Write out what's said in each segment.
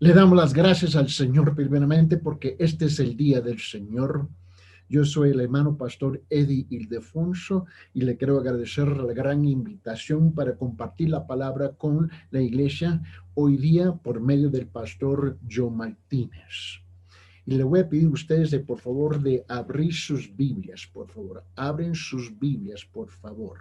Le damos las gracias al Señor primeramente porque este es el día del Señor. Yo soy el hermano pastor Eddie Ildefonso y le quiero agradecer la gran invitación para compartir la palabra con la iglesia hoy día por medio del pastor Joe Martínez. Y le voy a pedir a ustedes por favor de abrir sus Biblias, por favor. Abren sus Biblias, por favor.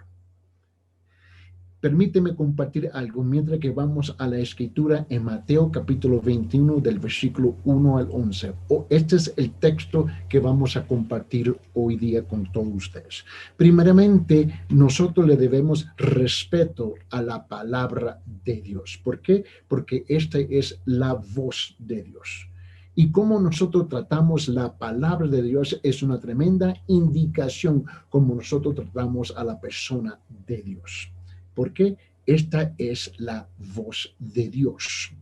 Permíteme compartir algo mientras que vamos a la escritura en Mateo capítulo 21 del versículo 1 al 11. Este es el texto que vamos a compartir hoy día con todos ustedes. Primeramente, nosotros le debemos respeto a la palabra de Dios. ¿Por qué? Porque esta es la voz de Dios. Y cómo nosotros tratamos la palabra de Dios es una tremenda indicación como nosotros tratamos a la persona de Dios. Porque esta es la voz de Dios.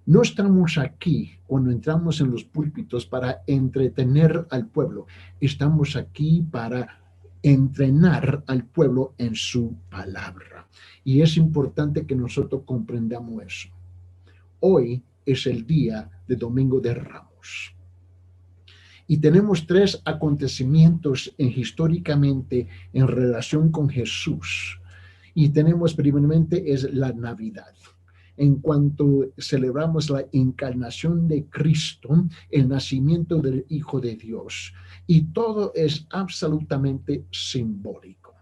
No estamos aquí cuando entramos en los púlpitos para entretener al pueblo. Estamos aquí para entrenar al pueblo en su palabra. Y es importante que nosotros comprendamos eso. Hoy es el día de Domingo de Ramos. Y tenemos tres acontecimientos históricamente en relación con Jesús. Y tenemos primeramente es la Navidad. En cuanto celebramos la encarnación de Cristo, el nacimiento del Hijo de Dios. Y todo es absolutamente simbólico.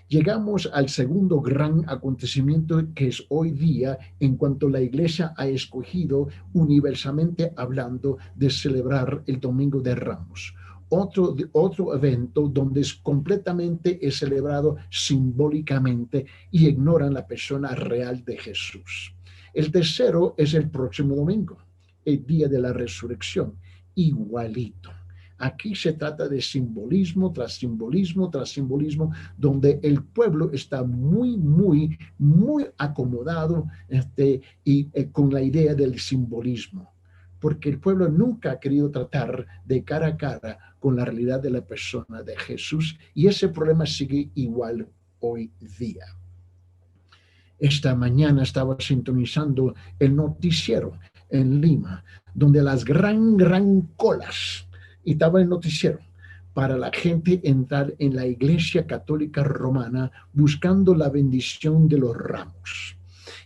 Llegamos al segundo gran acontecimiento que es hoy día en cuanto la iglesia ha escogido universalmente hablando de celebrar el Domingo de Ramos. Otro evento donde es completamente celebrado simbólicamente y ignoran la persona real de Jesús. El tercero es el próximo domingo, el día de la resurrección, igualito. Aquí se trata de simbolismo tras simbolismo tras simbolismo, donde el pueblo está muy acomodado con la idea del simbolismo. Porque el pueblo nunca ha querido tratar de cara a cara con la realidad de la persona de Jesús, y ese problema sigue igual hoy día. Esta mañana estaba sintonizando el noticiero en Lima, donde las gran colas, y estaba el noticiero, para la gente entrar en la Iglesia Católica Romana buscando la bendición de los ramos.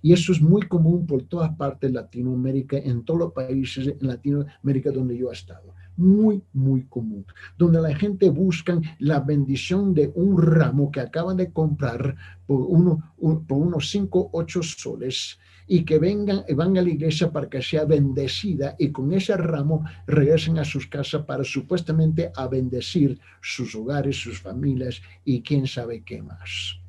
Y eso es muy común por todas partes de Latinoamérica, en todos los países en Latinoamérica donde yo he estado. Muy común. Donde la gente busca la bendición de un ramo que acaban de comprar por unos 5 o 8 soles y que van a la iglesia para que sea bendecida y con ese ramo regresen a sus casas para supuestamente a bendecir sus hogares, sus familias y quién sabe qué más.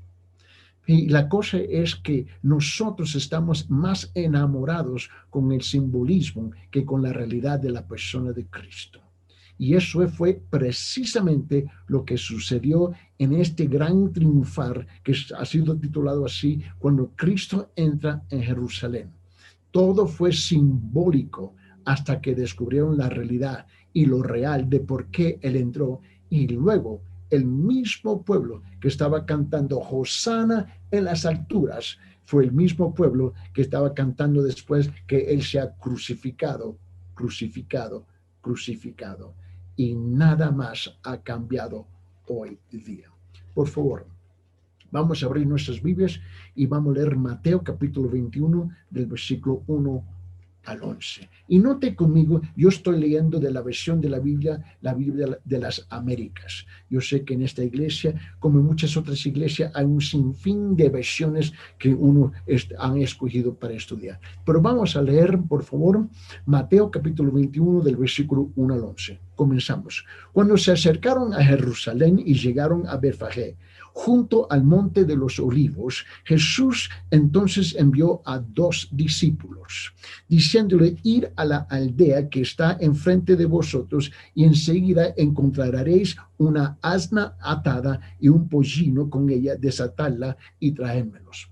Y la cosa es que nosotros estamos más enamorados con el simbolismo que con la realidad de la persona de Cristo. Y eso fue precisamente lo que sucedió en este gran triunfar que ha sido titulado así, cuando Cristo entra en Jerusalén. Todo fue simbólico hasta que descubrieron la realidad y lo real de por qué Él entró, y luego el mismo pueblo que estaba cantando Hosana en las alturas fue el mismo pueblo que estaba cantando después que Él sea crucificado. Y nada más ha cambiado hoy día. Por favor, vamos a abrir nuestras Biblias y vamos a leer Mateo capítulo 21 del versículo 1 al 11. Y note conmigo, yo estoy leyendo de la versión de la Biblia de las Américas. Yo sé que en esta iglesia, como en muchas otras iglesias, hay un sinfín de versiones que uno han escogido para estudiar. Pero vamos a leer, por favor, Mateo capítulo 21 del versículo 1 al 11. Comenzamos. Cuando se acercaron a Jerusalén y llegaron a Betfagé, junto al monte de los olivos, Jesús entonces envió a 2 discípulos, diciéndole: id a la aldea que está enfrente de vosotros y enseguida encontraréis una asna atada y un pollino con ella, desatadla y traédmelos.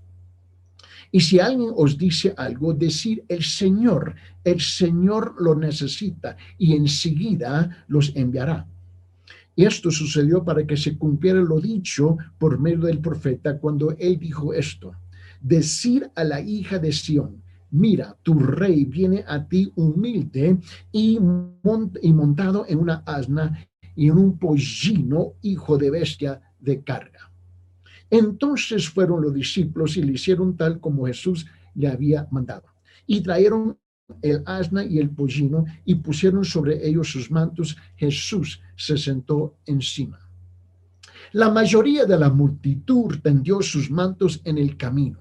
Y si alguien os dice algo, decid: el Señor lo necesita, y enseguida los enviará. Y esto sucedió para que se cumpliera lo dicho por medio del profeta cuando él dijo esto: decir a la hija de Sión, mira, tu rey viene a ti humilde y montado en una asna y en un pollino, hijo de bestia de carga. Entonces fueron los discípulos y le hicieron tal como Jesús le había mandado. Y trajeron el asna y el pollino y pusieron sobre ellos sus mantos. Jesús se sentó encima. La mayoría de la multitud tendió sus mantos en el camino.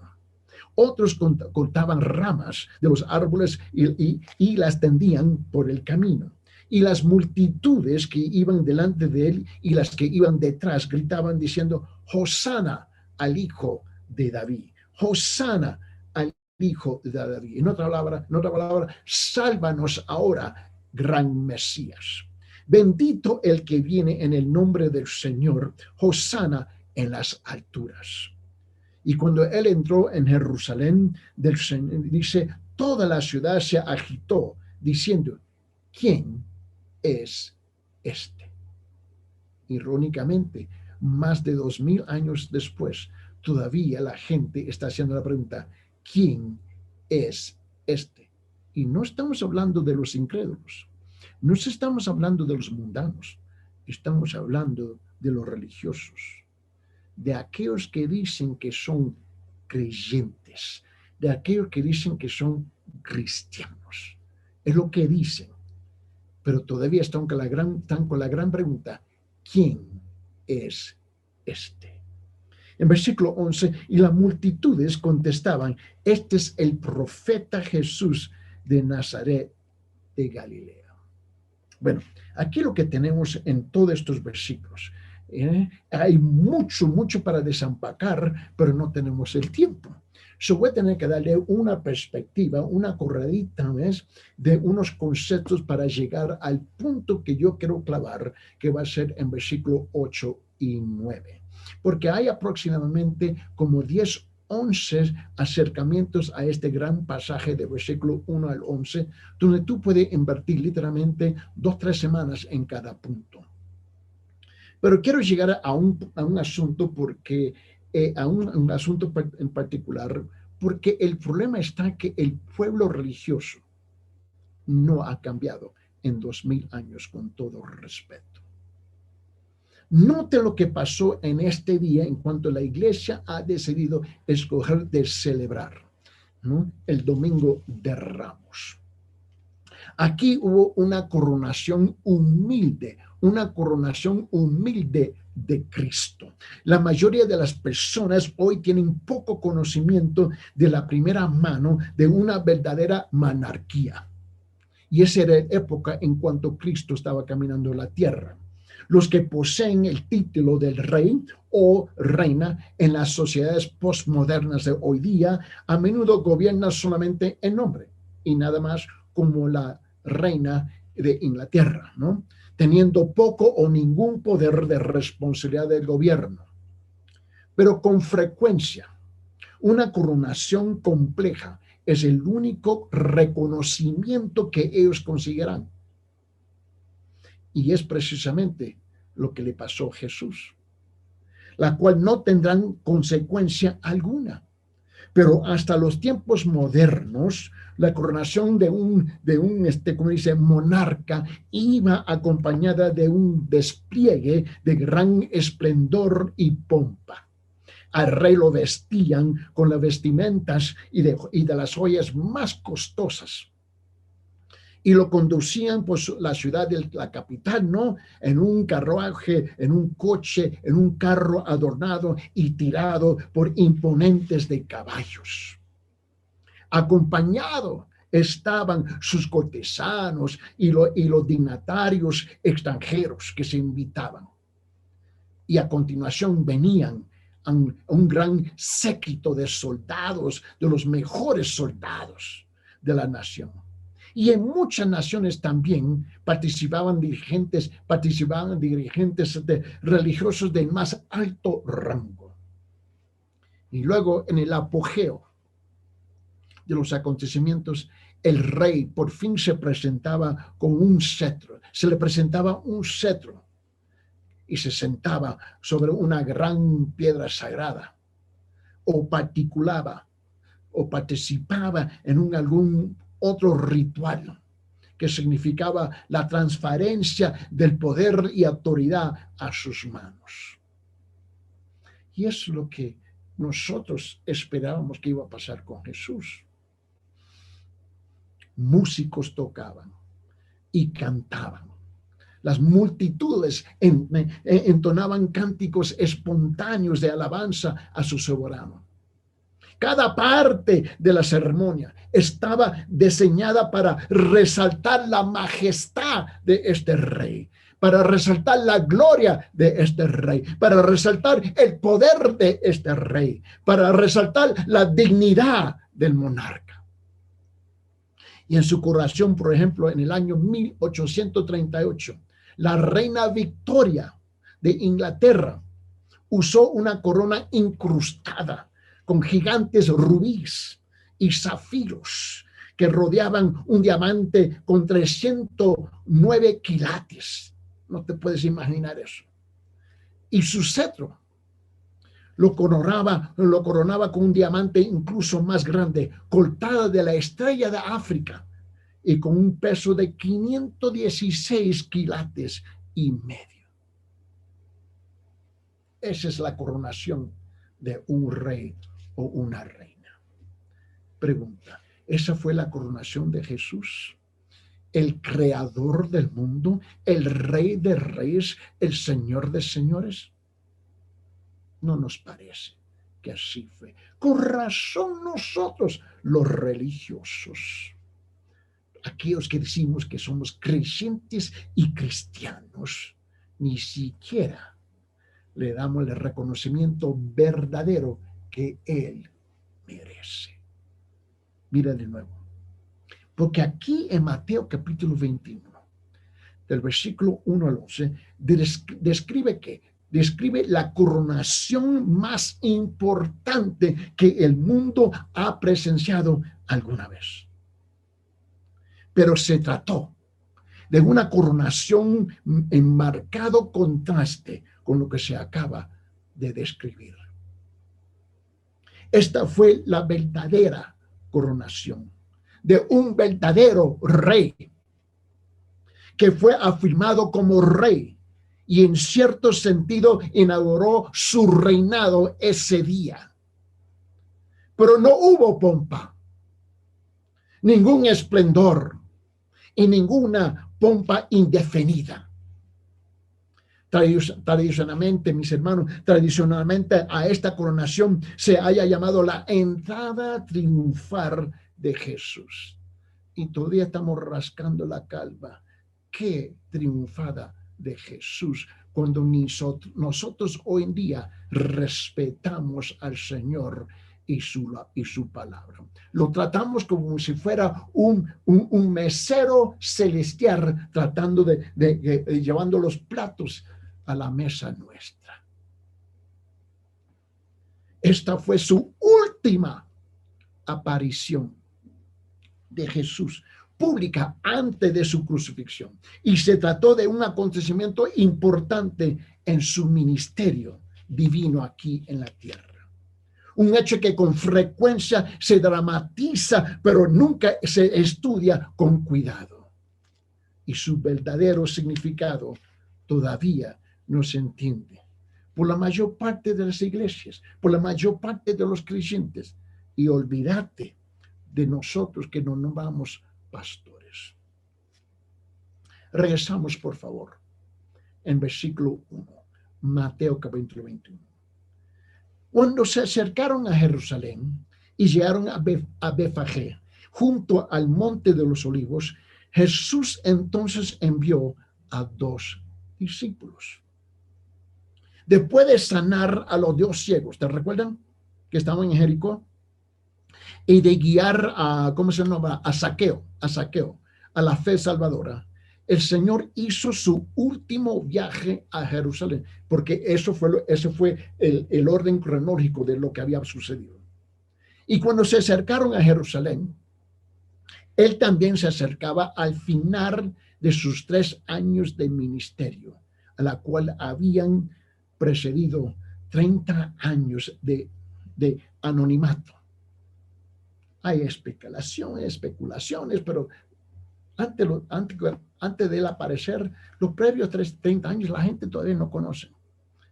Otros cortaban ramas de los árboles y las tendían por el camino. Y las multitudes que iban delante de él y las que iban detrás gritaban diciendo, Hosana al hijo de David. Hosana al hijo de David. En otra palabra, sálvanos ahora, gran Mesías. Bendito el que viene en el nombre del Señor. Hosana en las alturas. Y cuando él entró en Jerusalén, dice, toda la ciudad se agitó, diciendo, ¿quién es este? Irónicamente, más de 2000 años después, todavía la gente está haciendo la pregunta, ¿quién es este? Y no estamos hablando de los incrédulos, no estamos hablando de los mundanos, estamos hablando de los religiosos, de aquellos que dicen que son creyentes, de aquellos que dicen que son cristianos. Es lo que dicen. Pero todavía están con la gran pregunta, ¿quién es este? En versículo 11, y las multitudes contestaban, este es el profeta Jesús de Nazaret de Galilea. Bueno, aquí lo que tenemos en todos estos versículos, hay mucho para desempacar, pero no tenemos el tiempo. So voy a tener que darle una perspectiva, una corredita de unos conceptos para llegar al punto que yo quiero clavar, que va a ser en versículo 8 y 9. Porque hay aproximadamente como 11 acercamientos a este gran pasaje de versículo 1 al 11, donde tú puedes invertir literalmente 2-3 semanas en cada punto. Pero quiero llegar a un asunto porque, a un asunto en particular, porque el problema está que el pueblo religioso no ha cambiado en 2000 años, con todo respeto. Note lo que pasó en este día en cuanto la iglesia ha decidido escoger de celebrar, ¿no?, el Domingo de Ramos. Aquí hubo una coronación humilde de Cristo. La mayoría de las personas hoy tienen poco conocimiento de la primera mano de una verdadera monarquía. Y esa era la época en cuanto Cristo estaba caminando la tierra. Los que poseen el título del rey o reina en las sociedades postmodernas de hoy día a menudo gobiernan solamente en nombre y nada más, como la reina de Inglaterra, ¿no?, teniendo poco o ningún poder de responsabilidad del gobierno. Pero con frecuencia, una coronación compleja es el único reconocimiento que ellos conseguirán. Y es precisamente lo que le pasó a Jesús, la cual no tendrán consecuencia alguna. Pero hasta los tiempos modernos, la coronación de un como dice, monarca iba acompañada de un despliegue de gran esplendor y pompa. Al rey lo vestían con las vestimentas y de las joyas más costosas. Y lo conducían por la ciudad de la capital, ¿no?, en un carruaje, en un coche, en un carro adornado y tirado por imponentes de caballos. Acompañado estaban sus cortesanos y los dignatarios extranjeros que se invitaban. Y a continuación venían un gran séquito de soldados, de los mejores soldados de la nación. Y en muchas naciones también participaban dirigentes religiosos del más alto rango. Y luego, en el apogeo de los acontecimientos, el rey por fin se presentaba con un cetro. Se le presentaba un cetro y se sentaba sobre una gran piedra sagrada o particulaba o participaba en algún otro ritual que significaba la transferencia del poder y autoridad a sus manos. Y es lo que nosotros esperábamos que iba a pasar con Jesús. Músicos tocaban y cantaban. Las multitudes entonaban cánticos espontáneos de alabanza a su soberano. Cada parte de la ceremonia estaba diseñada para resaltar la majestad de este rey, para resaltar la gloria de este rey, para resaltar el poder de este rey, para resaltar la dignidad del monarca. Y en su coronación, por ejemplo, en el año 1838, la reina Victoria de Inglaterra usó una corona incrustada con gigantes rubíes y zafiros que rodeaban un diamante con 309 quilates. No te puedes imaginar eso. Y su cetro lo coronaba con un diamante incluso más grande, cortada de la estrella de África y con un peso de 516 quilates y medio. Esa es la coronación de un rey o una reina. Pregunta, ¿esa fue la coronación de Jesús? El creador del mundo, el rey de reyes, el señor de señores. No nos parece que así fue. Con razón nosotros, los religiosos, aquellos que decimos que somos creyentes y cristianos, ni siquiera le damos el reconocimiento verdadero que él merece. Mira de nuevo. Porque aquí en Mateo capítulo 21, del versículo 1 al 11, describe la coronación más importante que el mundo ha presenciado alguna vez. Pero se trató de una coronación en marcado contraste con lo que se acaba de describir. Esta fue la verdadera coronación de un verdadero rey que fue afirmado como rey y en cierto sentido inauguró su reinado ese día. Pero no hubo pompa, ningún esplendor y ninguna pompa indefinida. Tradicionalmente, mis hermanos, tradicionalmente a esta coronación se haya llamado la entrada triunfal de Jesús. Y todavía estamos rascando la calva. Qué triunfada de Jesús cuando nosotros hoy en día respetamos al Señor y su palabra. Lo tratamos como si fuera un mesero celestial tratando llevando los platos a la mesa nuestra. Esta fue su última aparición de Jesús pública antes de su crucifixión, y se trató de un acontecimiento importante en su ministerio divino aquí en la tierra. Un hecho que con frecuencia se dramatiza, pero nunca se estudia con cuidado. Y su verdadero significado todavía no se entiende por la mayor parte de las iglesias, por la mayor parte de los creyentes. Y olvídate de nosotros que no nombramos pastores. Regresamos, por favor, en versículo 1, Mateo capítulo 21. Cuando se acercaron a Jerusalén y llegaron a Betfagé, junto al monte de los olivos, Jesús entonces envió a 2 discípulos. Después de sanar a los 2 ciegos, ¿te recuerdan que estaban en Jericó? Y de guiar a, ¿cómo se llama? A Zaqueo, a la fe salvadora. El Señor hizo su último viaje a Jerusalén, porque ese fue el orden cronológico de lo que había sucedido. Y cuando se acercaron a Jerusalén, él también se acercaba al final de sus 3 años de ministerio, a la cual habían precedido 30 años de anonimato. Hay especulaciones, pero antes de él aparecer, los previos 30 años, la gente todavía no conoce.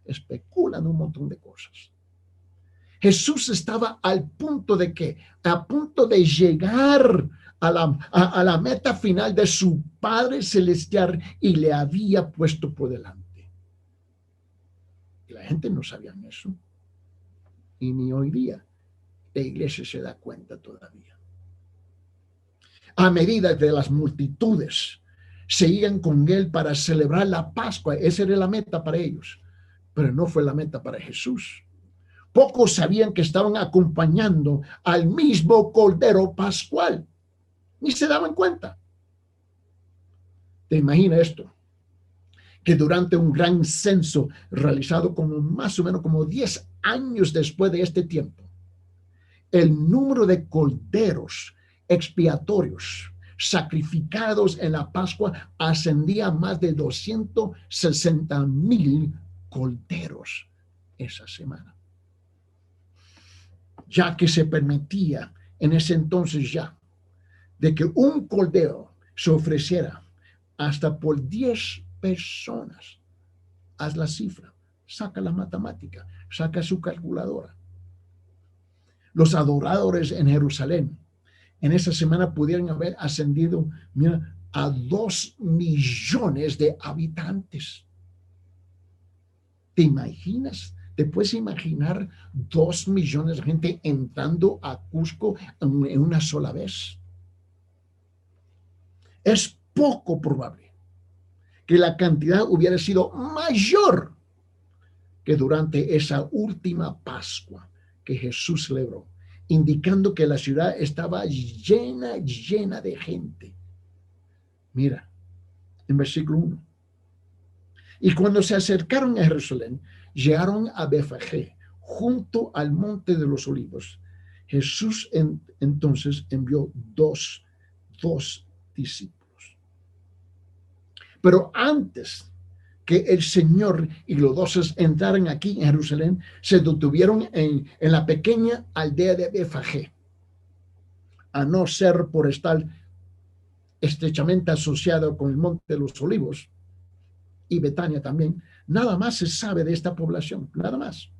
Especulan un montón de cosas. Jesús estaba al punto de que, a punto de llegar a la meta final de su Padre Celestial y le había puesto por delante. Y la gente no sabía eso. Y ni hoy día la iglesia se da cuenta todavía. A medida que las multitudes se iban con él para celebrar la Pascua, esa era la meta para ellos, pero no fue la meta para Jesús. Pocos sabían que estaban acompañando al mismo Cordero Pascual. Ni se daban cuenta. ¿Te imaginas esto? Que durante un gran censo realizado como más o menos como 10 años después de este tiempo, el número de corderos expiatorios sacrificados en la Pascua ascendía a más de 260,000 corderos esa semana. Ya que se permitía en ese entonces ya de que un cordero se ofreciera hasta por 10 personas. Haz la cifra, saca la matemática, saca su calculadora. Los adoradores en Jerusalén en esa semana pudieron haber ascendido, mira, a 2 millones de habitantes. ¿Te imaginas? ¿Te puedes imaginar 2 millones de gente entrando a Cusco en una sola vez? Es poco probable que la cantidad hubiera sido mayor que durante esa última Pascua que Jesús celebró, indicando que la ciudad estaba llena de gente. Mira, en versículo 1. Y cuando se acercaron a Jerusalén, llegaron a Betfagé, junto al monte de los olivos. Jesús entonces envió dos discípulos. Pero antes que el Señor y los 12 entraran aquí en Jerusalén, se detuvieron en la pequeña aldea de Betfagé. A no ser por estar estrechamente asociado con el monte de los olivos y Betania también, nada más se sabe de esta población, nada más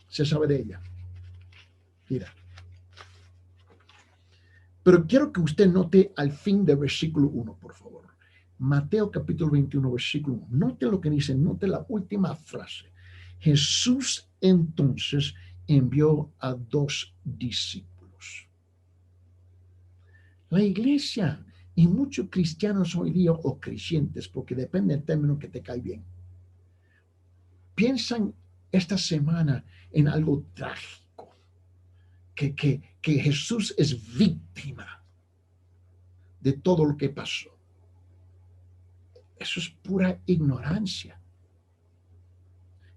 se sabe de ella. Mira, pero quiero que usted note al fin del versículo 1, por favor. Mateo capítulo 21, versículo 1. Note lo que dice, note la última frase. Jesús entonces envió a 2 discípulos. La iglesia y muchos cristianos hoy día, o creyentes, porque depende del término que te cae bien, piensan esta semana en algo trágico, que Jesús es víctima de todo lo que pasó. Eso es pura ignorancia.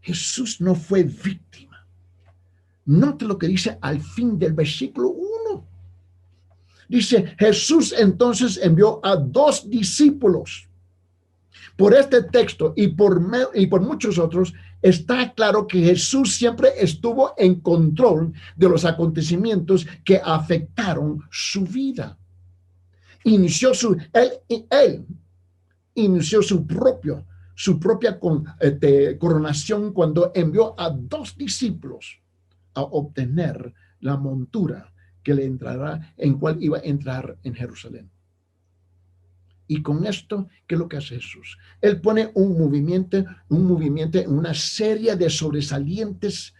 Jesús no fue víctima. Note lo que dice al fin del versículo 1. Dice, Jesús entonces envió a 2 discípulos. Por este texto y por muchos otros, está claro que Jesús siempre estuvo en control de los acontecimientos que afectaron su vida. Él inició su propia coronación cuando envió a 2 discípulos a obtener la montura que le entrará, en cual iba a entrar en Jerusalén. Y con esto, ¿qué es lo que hace Jesús? Él pone un movimiento, una serie de sobresalientes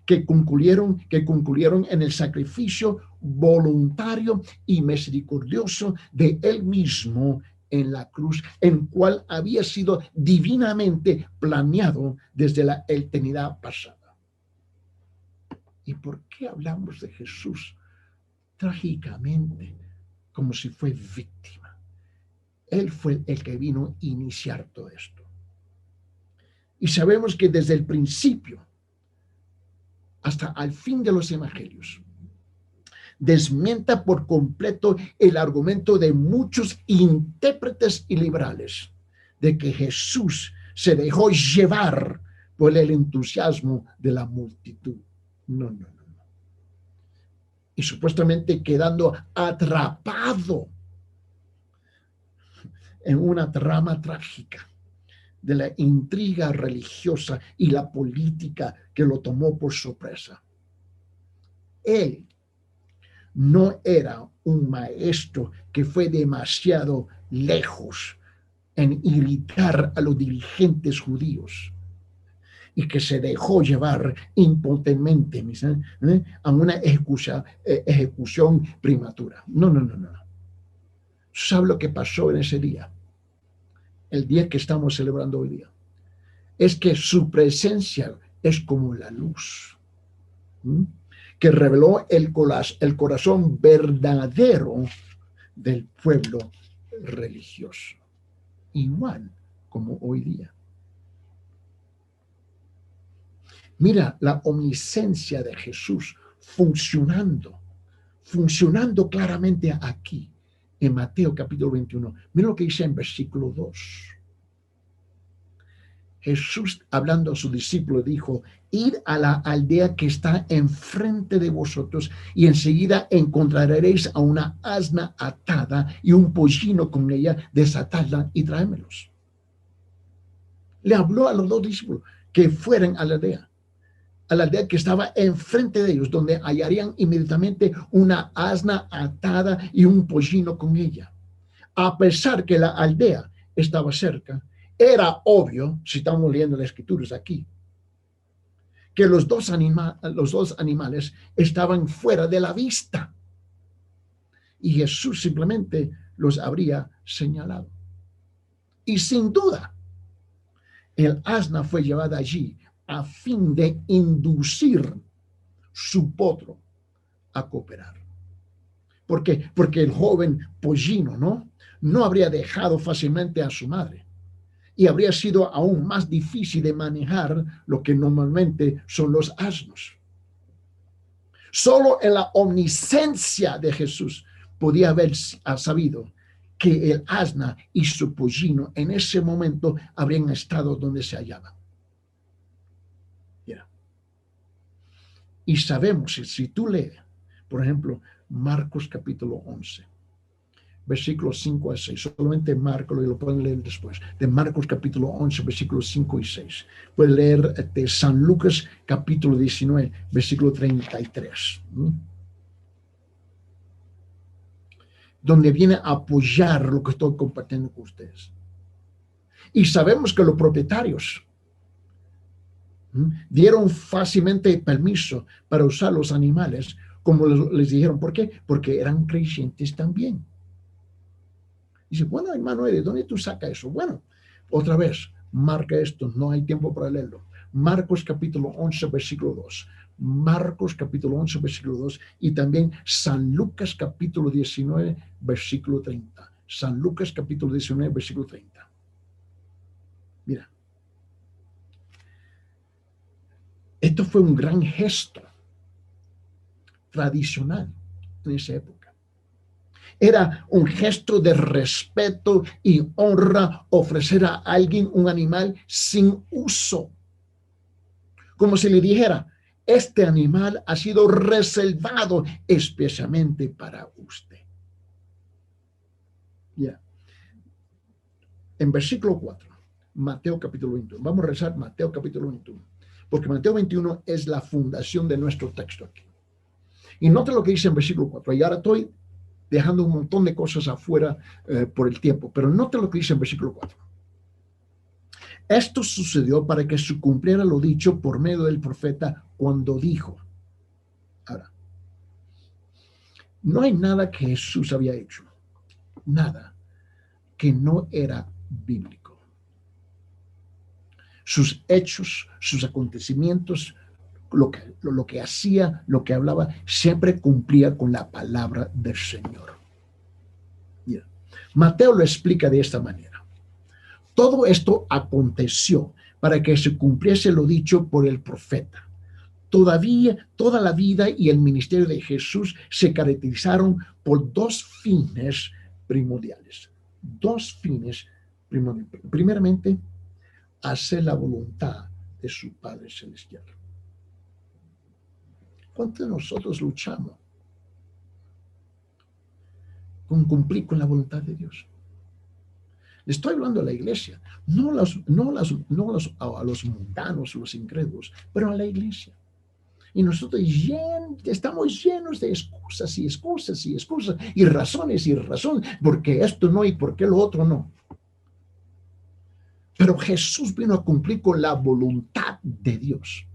que concluyeron en el sacrificio voluntario y misericordioso de él mismo en la cruz, en cual había sido divinamente planeado desde la eternidad pasada. ¿Y por qué hablamos de Jesús trágicamente como si fue víctima? Él fue el que vino a iniciar todo esto. Y sabemos que desde el principio hasta el fin de los evangelios, desmienta por completo el argumento de muchos intérpretes y liberales de que Jesús se dejó llevar por el entusiasmo de la multitud. No. y supuestamente quedando atrapado en una trama trágica de la intriga religiosa y la política que lo tomó por sorpresa. Él no era un maestro que fue demasiado lejos en irritar a los dirigentes judíos y que se dejó llevar impotentemente a una ejecución prematura. No. ¿Sabe lo que pasó en ese día? El día que estamos celebrando hoy día. Es que su presencia es como la luz, que reveló el corazón verdadero del pueblo religioso, igual como hoy día. Mira la omnisciencia de Jesús funcionando claramente aquí en Mateo capítulo 21. Mira lo que dice en versículo 2. Jesús, hablando a su discípulo, dijo: id a la aldea que está enfrente de vosotros y enseguida encontraréis a una asna atada y un pollino con ella, desatadla y tráemelos. Le habló a los dos discípulos que fueran a la aldea que estaba enfrente de ellos, donde hallarían inmediatamente una asna atada y un pollino con ella. A pesar que la aldea estaba cerca, era obvio, si estamos leyendo las escrituras aquí, que los dos animales estaban fuera de la vista y Jesús simplemente los habría señalado. Y sin duda, el asna fue llevada allí a fin de inducir su potro a cooperar. ¿Por qué? Porque el joven pollino no habría dejado fácilmente a su madre y habría sido aún más difícil de manejar lo que normalmente son los asnos. Solo en la omnisciencia de Jesús podía haber sabido que el asna y su pollino en ese momento habrían estado donde se hallaban. Y sabemos, si tú lees, por ejemplo, Marcos capítulo 11, versículos 5 a 6, solamente Marcos, y lo pueden leer después, de Marcos capítulo 11, versículos 5 y 6. Pueden leer de San Lucas capítulo 19, versículo 33, donde viene a apoyar lo que estoy compartiendo con ustedes. Y sabemos que los propietarios dieron fácilmente permiso para usar los animales, como les dijeron. ¿Por qué? Porque eran creyentes también. Dice: bueno, hermano, ¿de dónde tú sacas eso? Bueno, otra vez, marca esto, no hay tiempo para leerlo. Marcos capítulo 11, versículo 2. Marcos capítulo 11, versículo 2. Y también San Lucas capítulo 19, versículo 30. San Lucas capítulo 19, versículo 30. Mira. Esto fue un gran gesto tradicional en esa época. Era un gesto de respeto y honra ofrecer a alguien un animal sin uso. Como si le dijera: este animal ha sido reservado especialmente para usted. Ya. En versículo 4, Mateo capítulo 21. Vamos a rezar Mateo capítulo 21. Porque Mateo 21 es la fundación de nuestro texto aquí. Y nota lo que dice en versículo 4. Y ahora estoy dejando un montón de cosas afuera por el tiempo, pero nota lo que dice en versículo 4. Esto sucedió para que se cumpliera lo dicho por medio del profeta cuando dijo. Ahora, no hay nada que Jesús había hecho, nada que no era bíblico. Sus hechos, sus acontecimientos, lo que hacía, lo que hablaba, siempre cumplía con la palabra del Señor. Mira, Mateo lo explica de esta manera. Todo esto aconteció para que se cumpliese lo dicho por el profeta. Toda la vida y el ministerio de Jesús se caracterizaron por dos fines primordiales. Primeramente, hacer la voluntad de su Padre Celestial. ¿Cuántos de nosotros luchamos con cumplir con la voluntad de Dios. Le estoy hablando a la iglesia, a los mundanos, los incrédulos, pero a la iglesia. Y nosotros estamos llenos de excusas y excusas y excusas y razones, porque esto no y porque lo otro no. Pero Jesús vino a cumplir con la voluntad de Dios.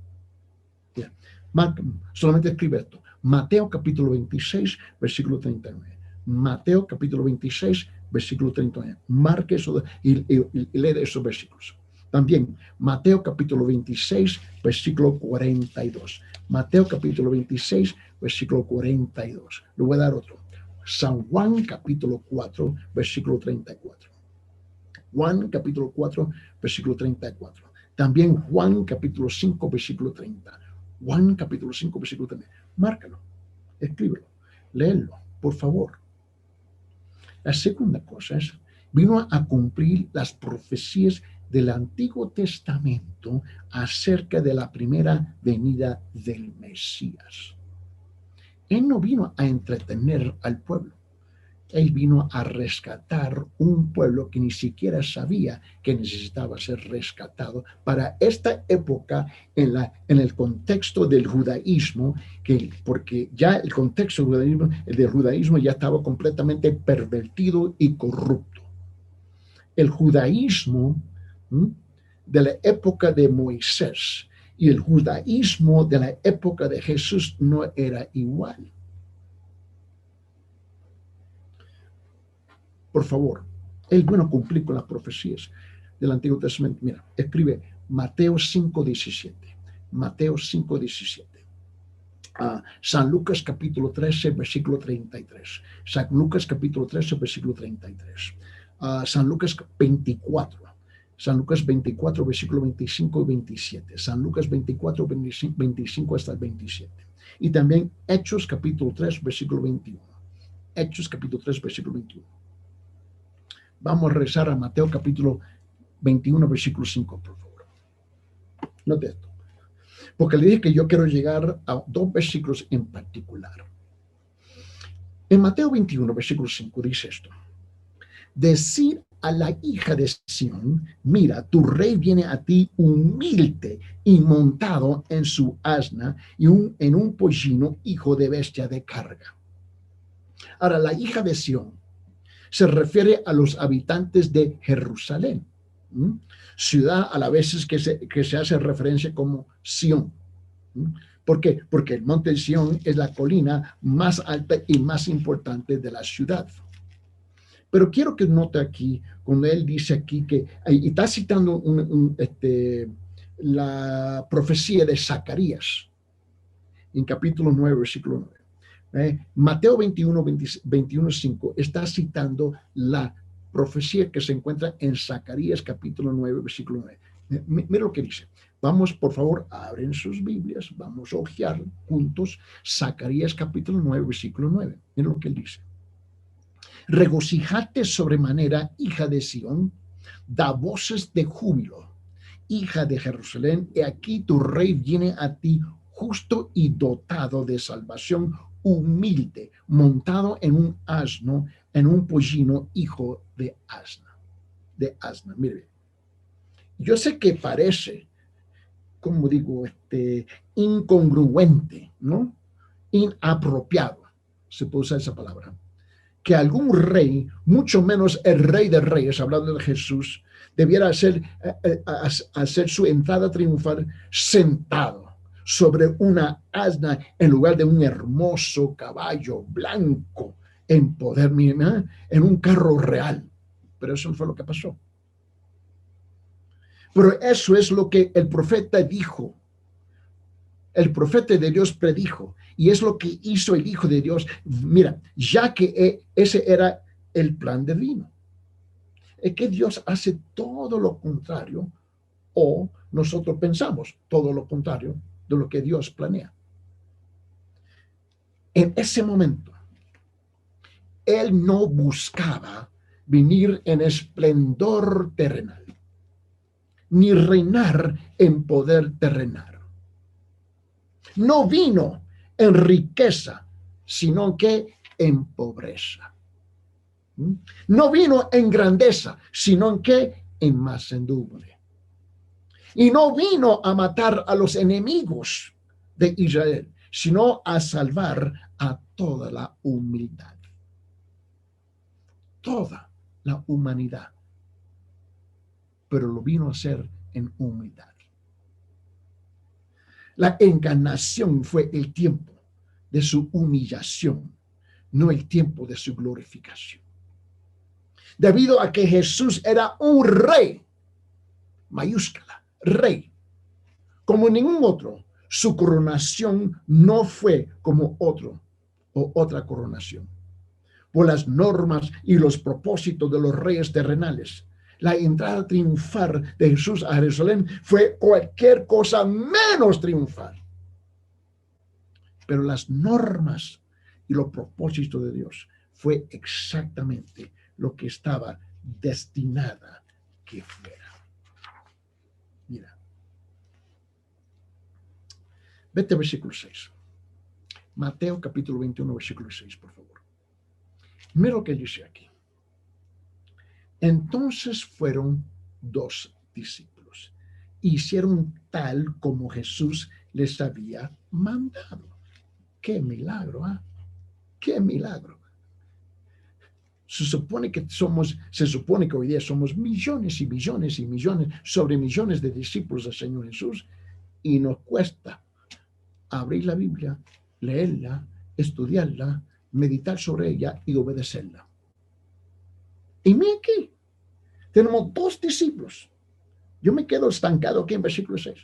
Solamente escribe esto. Mateo capítulo 26, versículo 39. Mateo capítulo 26, versículo 39. Marque eso y lee esos versículos. También Mateo capítulo 26, versículo 42. Mateo capítulo 26, versículo 42. Le voy a dar otro. San Juan capítulo 4, versículo 34. Juan capítulo 4, versículo 34. También Juan capítulo 5, versículo 30. Juan capítulo 5, versículo 30. Márcalo, escríbelo, léelo, por favor. La segunda cosa es, vino a cumplir las profecías del Antiguo Testamento acerca de la primera venida del Mesías. Él no vino a entretener al pueblo. Él vino a rescatar un pueblo que ni siquiera sabía que necesitaba ser rescatado para esta época en el contexto del judaísmo, porque ya el contexto del judaísmo ya estaba completamente pervertido y corrupto. El judaísmo de la época de Moisés y el judaísmo de la época de Jesús no era igual. Por favor, él vino a cumplir con las profecías del Antiguo Testamento. Mira, escribe Mateo 5:17. Mateo 5:17. San Lucas capítulo 13, versículo 33. San Lucas capítulo 13, versículo 33. San Lucas 24. San Lucas 24, versículo 25 y 27. San Lucas 24, 25 hasta el 27. Y también Hechos capítulo 3, versículo 21. Hechos capítulo 3, versículo 21. Vamos a rezar a Mateo capítulo 21, versículo 5, por favor. Note esto. Porque le dije que yo quiero llegar a dos versículos en particular. En Mateo 21, versículo 5 dice esto. Decir a la hija de Sión, mira, tu rey viene a ti humilde y montado en su asna y en un pollino, hijo de bestia de carga. Ahora, la hija de Sión se refiere a los habitantes de Jerusalén, ciudad a la vez que se hace referencia como Sión. ¿Por qué? Porque el monte Sión es la colina más alta y más importante de la ciudad. Pero quiero que note aquí, cuando él dice aquí que, y está citando la profecía de Zacarías, en capítulo 9, versículo 9. Mateo 21, 5 está citando la profecía que se encuentra en Zacarías capítulo 9, versículo 9. Mira lo que dice. Vamos, por favor, abren sus Biblias, vamos a hojear juntos Zacarías capítulo 9, versículo 9. Mira lo que él dice. Regocijate sobremanera, hija de Sión, da voces de júbilo, hija de Jerusalén, y aquí tu rey viene a ti justo y dotado de salvación, humilde, montado en un asno, en un pollino, hijo de asna. Mire, yo sé que parece, como digo, incongruente, ¿no? Inapropiado, se puede usar esa palabra, que algún rey, mucho menos el rey de reyes, hablando de Jesús, debiera hacer su entrada triunfal sentado sobre una asna en lugar de un hermoso caballo blanco en poder, en un carro real. Pero eso fue lo que pasó. Pero eso es lo que el profeta dijo. El profeta de Dios predijo, y es lo que hizo el Hijo de Dios. Mira, ya que ese era el plan divino. Es que Dios hace todo lo contrario, o nosotros pensamos todo lo contrario de lo que Dios planea. En ese momento, Él no buscaba venir en esplendor terrenal, ni reinar en poder terrenal. No vino en riqueza, sino que en pobreza. No vino en grandeza, sino en qué, en mansedumbre. Y no vino a matar a los enemigos de Israel, sino a salvar a toda la humildad. Toda la humanidad. Pero lo vino a hacer en humildad. La encarnación fue el tiempo de su humillación, no el tiempo de su glorificación. Debido a que Jesús era un rey, mayúscula, rey, como ningún otro, su coronación no fue como otro o otra coronación. Por las normas y los propósitos de los reyes terrenales, la entrada triunfal de Jesús a Jerusalén fue cualquier cosa menos triunfal. Pero las normas y los propósitos de Dios fue exactamente lo que estaba destinada que fuera. Mira. Vete al versículo 6. Mateo capítulo 21, versículo 6, por favor. Mira lo que dice aquí. Entonces fueron 2 discípulos. Hicieron tal como Jesús les había mandado. ¡Qué milagro! ¿Eh? ¡Qué milagro! Se supone que hoy día somos millones y millones y millones, sobre millones de discípulos del Señor Jesús, y nos cuesta abrir la Biblia, leerla, estudiarla, meditar sobre ella y obedecerla. Y mira aquí, tenemos 2 discípulos. Yo me quedo estancado aquí en versículo 6.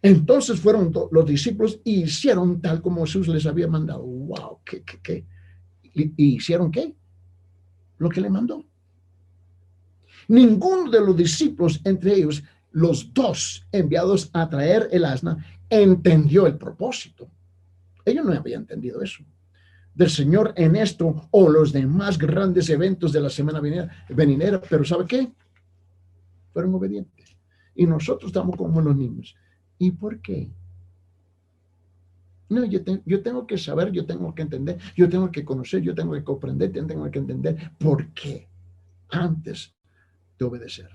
Entonces fueron los discípulos y hicieron tal como Jesús les había mandado. ¡Wow! ¿Qué? ¿Y hicieron qué? Lo que le mandó. Ninguno de los discípulos, entre ellos los 2 enviados a traer el asna, entendió el propósito. Ellos no habían entendido eso del Señor en esto o los demás grandes eventos de la semana venidera, pero ¿sabe qué? Fueron obedientes. Y nosotros estamos como los niños. ¿Y por qué? No, yo tengo que saber, yo tengo que entender, yo tengo que conocer, yo tengo que comprender, yo tengo que entender por qué antes de obedecer.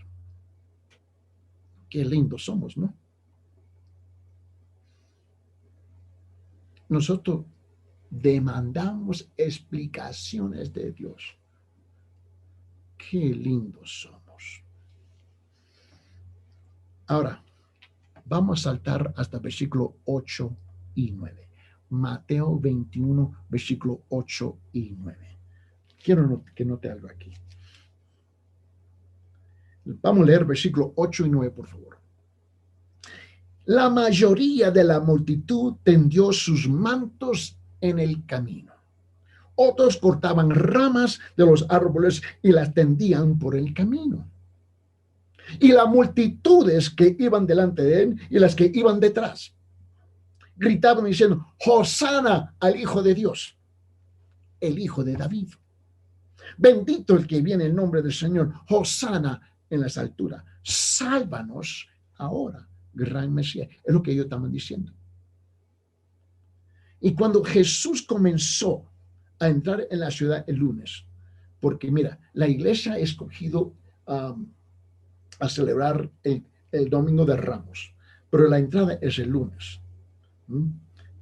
Qué lindos somos, ¿no? Nosotros demandamos explicaciones de Dios. Qué lindos somos. Ahora, vamos a saltar hasta versículo 8 y 9. Mateo 21, versículo 8 y 9. Quiero que note algo aquí. Vamos a leer versículo 8 y 9, por favor. La mayoría de la multitud tendió sus mantos en el camino. Otros cortaban ramas de los árboles y las tendían por el camino. Y las multitudes que iban delante de él y las que iban detrás gritaban diciendo: Hosana al Hijo de Dios, el Hijo de David. Bendito el que viene en nombre del Señor. Hosana en las alturas. Sálvanos ahora, gran Mesías. Es lo que ellos estaban diciendo. Y cuando Jesús comenzó a entrar en la ciudad el lunes, porque mira, la iglesia ha escogido a celebrar el domingo de Ramos, pero la entrada es el lunes.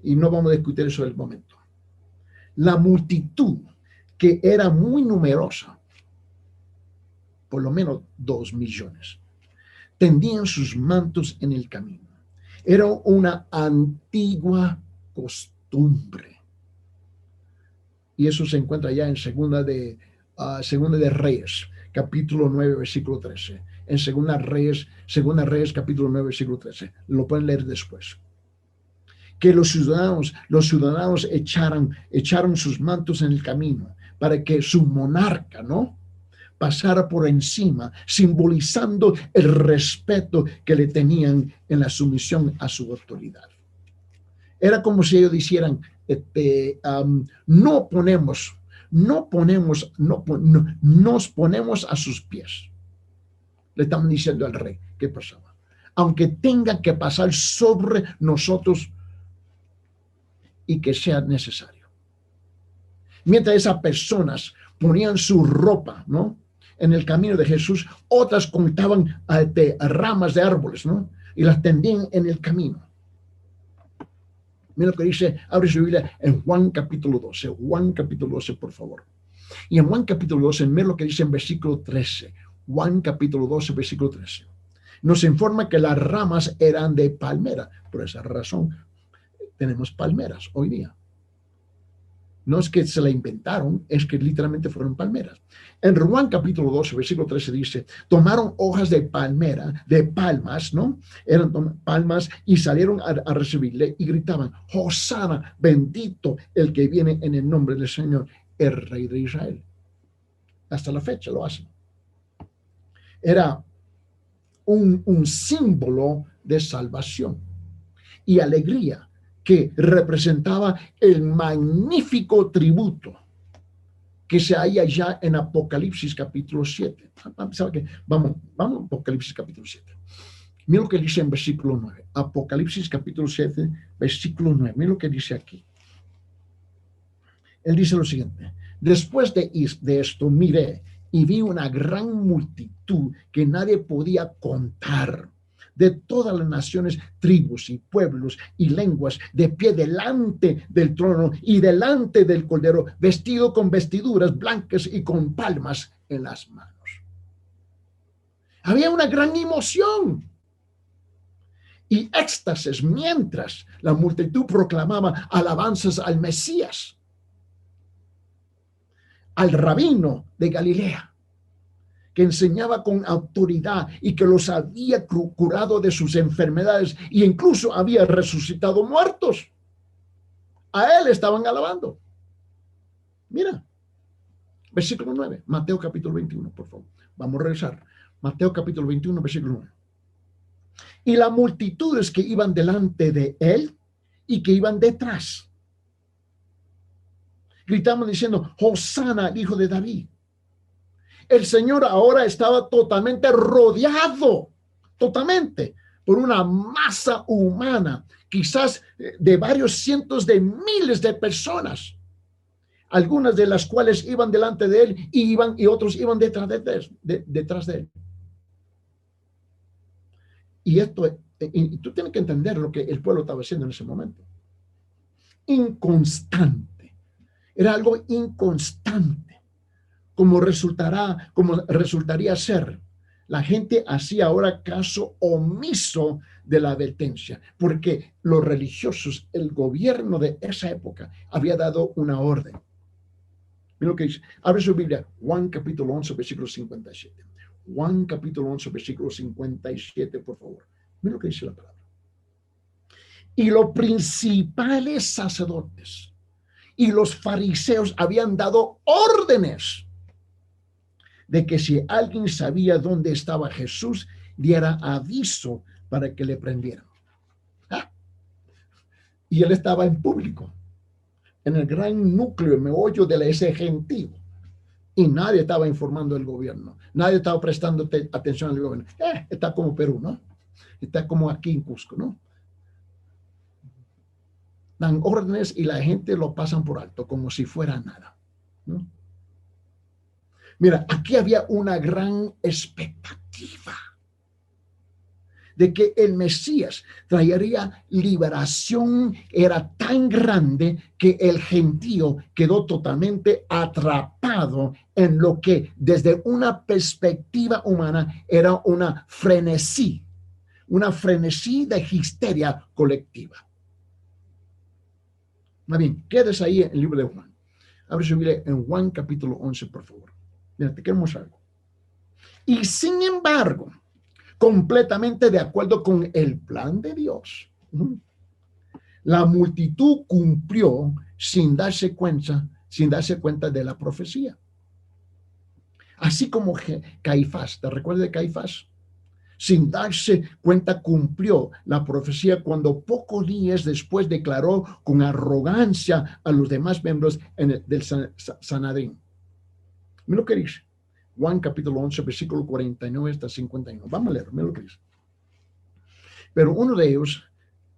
Y no vamos a discutir eso en el momento. La multitud, que era muy numerosa, por lo menos 2 millones, tendían sus mantos en el camino. Era una antigua costumbre. Y eso se encuentra ya en Segunda de Reyes, capítulo 9, versículo 13. En Segunda Reyes, capítulo 9, versículo 13. Lo pueden leer después. Que los ciudadanos echaron sus mantos en el camino para que su monarca, ¿no?, pasara por encima, simbolizando el respeto que le tenían en la sumisión a su autoridad. Era como si ellos dijeran, nos ponemos a sus pies. Le estaban diciendo al rey, ¿qué pasaba? Aunque tenga que pasar sobre nosotros y que sea necesario. Mientras esas personas ponían su ropa, ¿no?, en el camino de Jesús, otras cortaban ramas de árboles, ¿no?, y las tendían en el camino. Mira lo que dice, abre su Biblia en Juan capítulo 12. Juan capítulo 12, por favor. Y en Juan capítulo 12, mira lo que dice en versículo 13. Juan capítulo 12, versículo 13. Nos informa que las ramas eran de palmera. Por esa razón tenemos palmeras hoy día. No es que se la inventaron, es que literalmente fueron palmeras. En Juan capítulo 12, versículo 13 dice, tomaron hojas de palmera, de palmas, ¿no? Eran palmas y salieron a recibirle y gritaban, Hosana, bendito el que viene en el nombre del Señor, el Rey de Israel. Hasta la fecha lo hacen. Era un símbolo de salvación y alegría que representaba el magnífico tributo que se halla ya en Apocalipsis capítulo 7. Vamos a Apocalipsis capítulo 7. Mira lo que dice en versículo 9. Apocalipsis capítulo 7, versículo 9. Mira lo que dice aquí. Él dice lo siguiente. Después de esto miré y vi una gran multitud que nadie podía contar, de todas las naciones, tribus y pueblos y lenguas, de pie delante del trono y delante del Cordero, vestido con vestiduras blancas y con palmas en las manos. Había una gran emoción y éxtasis mientras la multitud proclamaba alabanzas al Mesías, al rabino de Galilea, que enseñaba con autoridad y que los había curado de sus enfermedades e incluso había resucitado muertos. A él estaban alabando. Mira, versículo 9, Mateo capítulo 21, por favor. Vamos a regresar. Mateo capítulo 21, versículo 9. Y las multitudes que iban delante de él y que iban detrás gritaban diciendo, Hosana al hijo de David. El Señor ahora estaba totalmente rodeado, totalmente, por una masa humana, quizás de varios cientos de miles de personas, algunas de las cuales iban delante de él y otros iban detrás de él. Y tú tienes que entender lo que el pueblo estaba haciendo en ese momento. Inconstante. Era algo inconstante. Como resultaría ser. La gente hacía ahora caso omiso de la advertencia, porque los religiosos, el gobierno de esa época, había dado una orden. Mira lo que dice. Abre su Biblia, Juan capítulo 11, versículo 57. Juan capítulo 11, versículo 57, por favor. Mira lo que dice la palabra. Y los principales sacerdotes y los fariseos habían dado órdenes de que si alguien sabía dónde estaba Jesús, diera aviso para que le prendieran. Y él estaba en público, en el gran núcleo, meollo de ese gentío. Y nadie estaba informando al gobierno. Nadie estaba prestando atención al gobierno. Está como Perú, ¿no? Está como aquí en Cusco, ¿no? Dan órdenes y la gente lo pasan por alto, como si fuera nada, ¿no? Mira, aquí había una gran expectativa de que el Mesías traería liberación. Era tan grande que el gentío quedó totalmente atrapado en lo que desde una perspectiva humana era una frenesí de histeria colectiva. Más bien, quédese ahí en el libro de Juan. Abre su Biblia en Juan capítulo 11, por favor. Mira, te quiero mostrar algo. Y sin embargo, completamente de acuerdo con el plan de Dios, la multitud cumplió sin darse cuenta de la profecía. Así como Caifás, ¿te recuerdas de Caifás? Sin darse cuenta cumplió la profecía cuando pocos días después declaró con arrogancia a los demás miembros del Sanedrín. Mira lo que dice. Juan capítulo 11, versículo 49 hasta 51. Vamos a leer, mira lo que dice. Pero uno de ellos,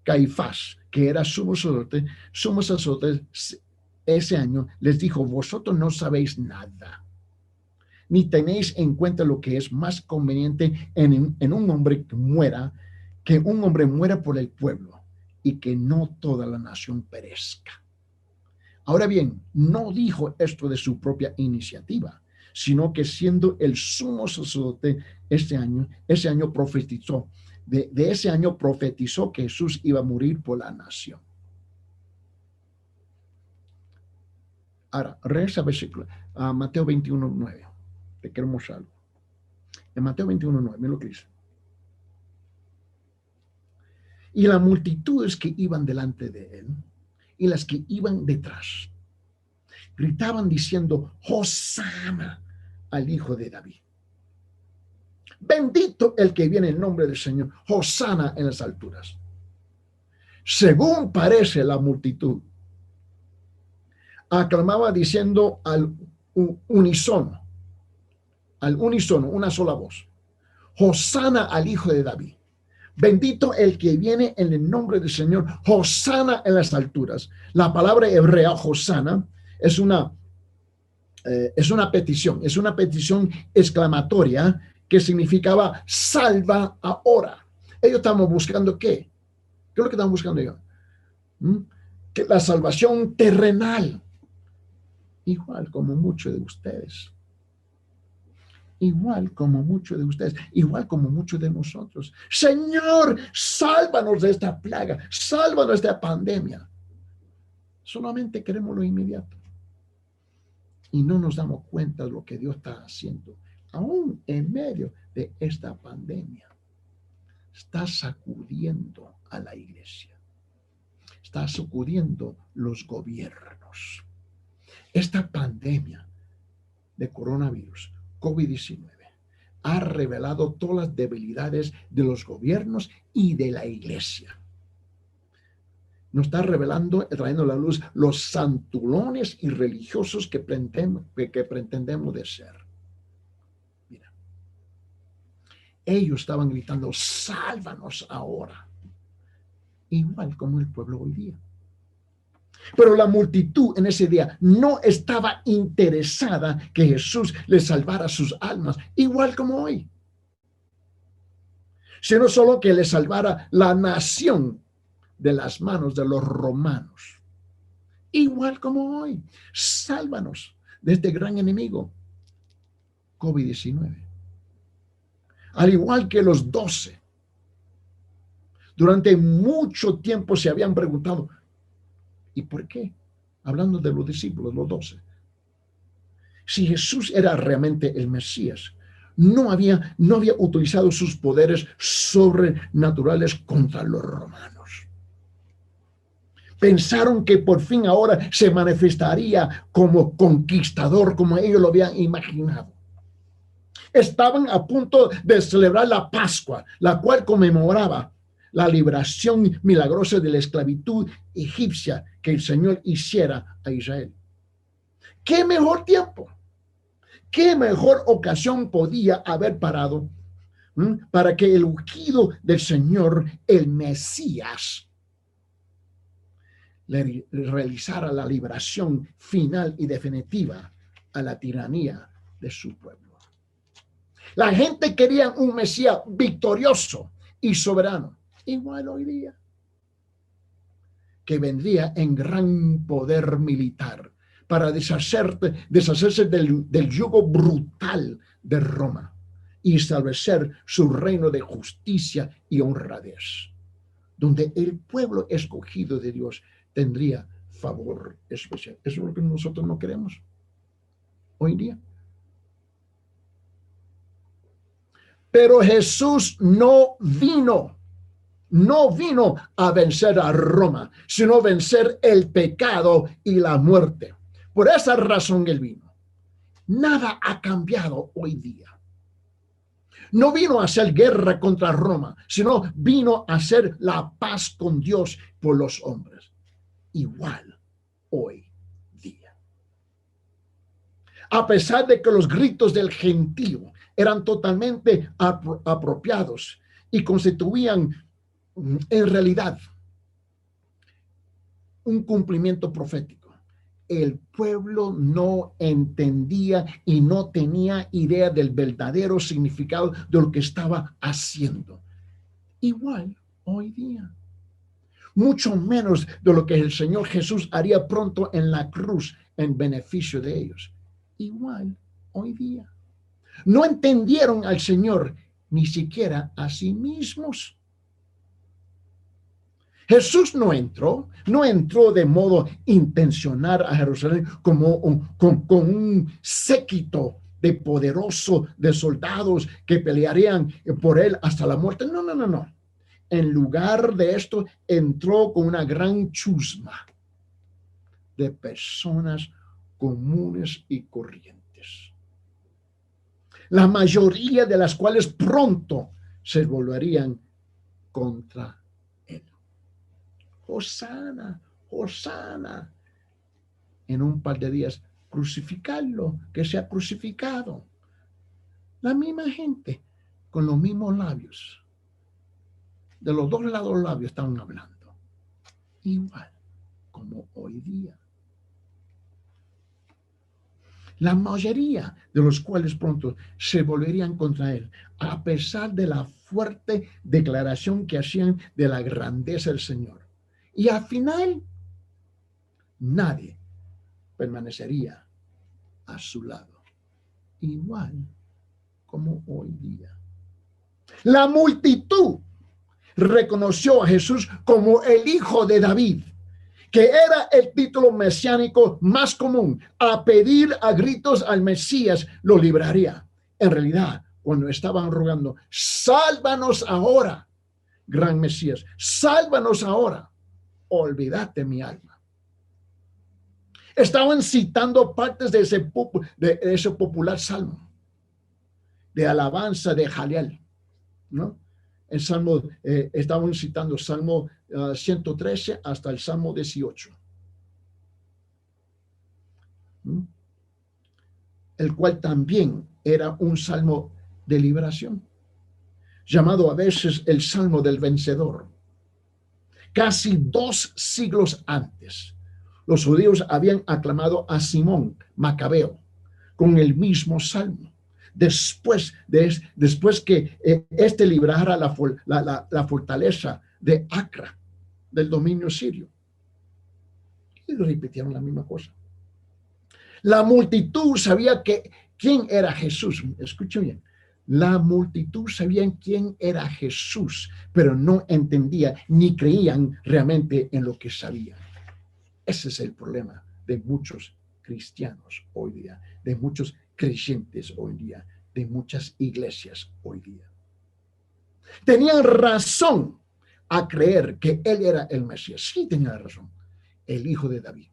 Caifás, que era sumo sacerdote, ese año les dijo: vosotros no sabéis nada, ni tenéis en cuenta lo que es más conveniente en un hombre que un hombre muera por el pueblo y que no toda la nación perezca. Ahora bien, no dijo esto de su propia iniciativa, sino que siendo el sumo sacerdote ese año profetizó, de ese año profetizó que Jesús iba a morir por la nación. Ahora, regresa a Mateo 21:9. Te quiero mostrar algo. En Mateo 21:9, mira lo que dice. Y las multitudes que iban delante de él y las que iban detrás gritaban diciendo: Hosana al Hijo de David. Bendito el que viene en nombre del Señor. Hosana en las alturas. Según parece, la multitud aclamaba diciendo al unísono, una sola voz: Hosana al Hijo de David. Bendito el que viene en el nombre del Señor. Hosana en las alturas. La palabra hebrea Hosana es una petición, exclamatoria que significaba salva ahora. Ellos estaban buscando ¿qué? ¿Qué es lo que estaban buscando ellos? Que la salvación terrenal. Igual como muchos de ustedes. Igual como muchos de nosotros. Señor, sálvanos de esta plaga, sálvanos de esta pandemia. Solamente queremos lo inmediato. Y no nos damos cuenta de lo que Dios está haciendo. Aún en medio de esta pandemia, está sacudiendo a la iglesia. Está sacudiendo los gobiernos. Esta pandemia de coronavirus, COVID-19, ha revelado todas las debilidades de los gobiernos y de la iglesia. Nos está revelando, trayendo a la luz los santulones y religiosos que pretendemos de ser. Mira, ellos estaban gritando: sálvanos ahora, igual como el pueblo hoy día. Pero la multitud en ese día no estaba interesada que Jesús les salvara sus almas, igual como hoy, sino solo que les salvara la nación de las manos de los romanos, igual como hoy. Sálvanos de este gran enemigo, COVID-19. Al igual que los 12, durante mucho tiempo se habían preguntado: ¿y por qué? Hablando de los discípulos, los 12. Si Jesús era realmente el Mesías, no había utilizado sus poderes sobrenaturales contra los romanos. Pensaron que por fin ahora se manifestaría como conquistador, como ellos lo habían imaginado. Estaban a punto de celebrar la Pascua, la cual conmemoraba la liberación milagrosa de la esclavitud egipcia que el Señor hiciera a Israel. ¿Qué mejor tiempo? ¿Qué mejor ocasión podía haber parado para que el ungido del Señor, el Mesías, le realizara la liberación final y definitiva a la tiranía de su pueblo? La gente quería un Mesías victorioso y soberano, igual hoy día, que vendría en gran poder militar para deshacerse del yugo brutal de Roma y establecer su reino de justicia y honradez, donde el pueblo escogido de Dios tendría favor especial. Eso es lo que nosotros no queremos hoy día. Pero Jesús no vino a vencer a Roma, sino vencer el pecado y la muerte. Por esa razón él vino. Nada ha cambiado hoy día. No vino a hacer guerra contra Roma, sino vino a hacer la paz con Dios por los hombres. Igual hoy día. A pesar de que los gritos del gentío eran totalmente apropiados y constituían en realidad un cumplimiento profético, el pueblo no entendía y no tenía idea del verdadero significado de lo que estaba haciendo. Igual hoy día. Mucho menos de lo que el Señor Jesús haría pronto en la cruz en beneficio de ellos. Igual hoy día. No entendieron al Señor ni siquiera a sí mismos. Jesús no entró de modo intencional a Jerusalén como con un séquito de poderoso de soldados que pelearían por él hasta la muerte. No. En lugar de esto, entró con una gran chusma de personas comunes y corrientes, la mayoría de las cuales pronto se volverían contra él. Hosana, Hosana. En un par de días, crucificarlo, que sea crucificado. La misma gente, con los mismos labios. De los dos lados los labios estaban hablando. Igual como hoy día. La mayoría de los cuales pronto se volverían contra él, a pesar de la fuerte declaración que hacían de la grandeza del Señor. Y al final, nadie permanecería a su lado, igual como hoy día. La multitud reconoció a Jesús como el Hijo de David, que era el título mesiánico más común. A pedir a gritos al Mesías lo libraría. En realidad, cuando estaban rogando, sálvanos ahora, gran Mesías, sálvanos ahora, olvídate mi alma. Estaban citando partes de ese popular salmo de alabanza de Jaleel, ¿no? El salmo, estaban citando Salmo 113 hasta el Salmo 18. El cual también era un salmo de liberación, llamado a veces el Salmo del Vencedor. Casi 2 siglos antes, los judíos habían aclamado a Simón Macabeo con el mismo salmo. Después que este librara la fortaleza de Acra, del dominio sirio. Y repitieron la misma cosa. La multitud sabía quién era Jesús. Escuchen bien. La multitud sabía quién era Jesús, pero no entendía ni creían realmente en lo que sabían. Ese es el problema de muchos cristianos hoy día, de muchos creyentes hoy día, de muchas iglesias hoy día. Tenían razón a creer que él era el Mesías. Sí, tenía razón, el Hijo de David,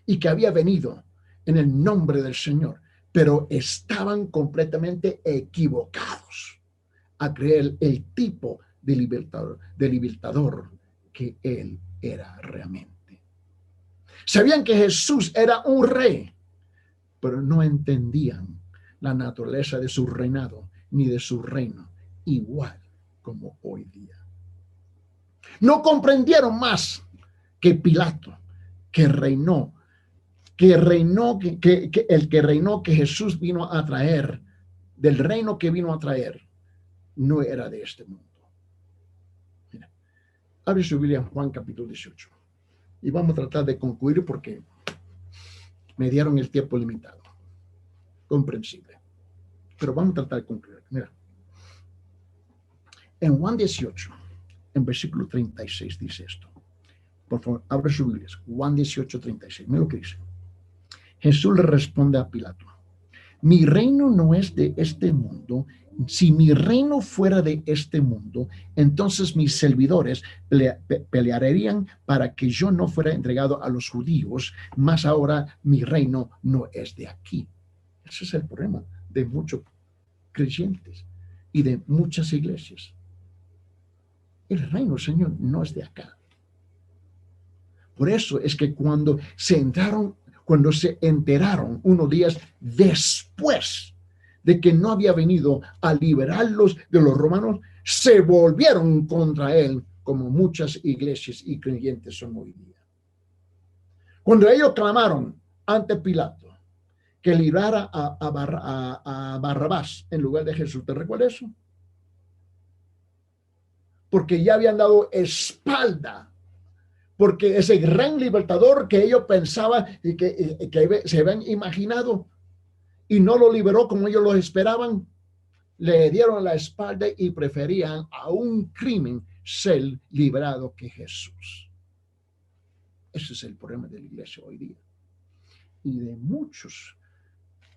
y que había venido en el nombre del Señor, pero estaban completamente equivocados a creer el tipo de libertador que él era realmente. Sabían que Jesús era un rey, pero no entendían la naturaleza de su reinado ni de su reino, igual como hoy día. No comprendieron más que Pilato, que Jesús vino a traer, del reino que vino a traer, no era de este mundo. Mira, abre su Biblia en Juan capítulo 18. Y vamos a tratar de concluir porque me dieron el tiempo limitado. Comprensible. Pero vamos a tratar de concluir. Mira. En Juan 18, en versículo 36 dice esto. Por favor, abre su Biblia. Juan 18, 36. Mira lo que dice. Jesús le responde a Pilato: mi reino no es de este mundo. Si mi reino fuera de este mundo, entonces mis servidores pelearían para que yo no fuera entregado a los judíos, mas ahora mi reino no es de aquí. Ese es el problema de muchos creyentes y de muchas iglesias. El reino, Señor, no es de acá. Por eso es que cuando se enteraron unos días después de que no había venido a liberarlos de los romanos, se volvieron contra él, como muchas iglesias y creyentes son hoy día. Cuando ellos clamaron ante Pilato que librara a Barrabás en lugar de Jesús, ¿te recuerdas eso? Porque ya habían dado espalda, porque ese gran libertador que ellos pensaban y que se habían imaginado y no lo liberó como ellos lo esperaban, le dieron la espalda y preferían a un crimen ser liberado que Jesús. Ese es el problema de la iglesia hoy día y de muchos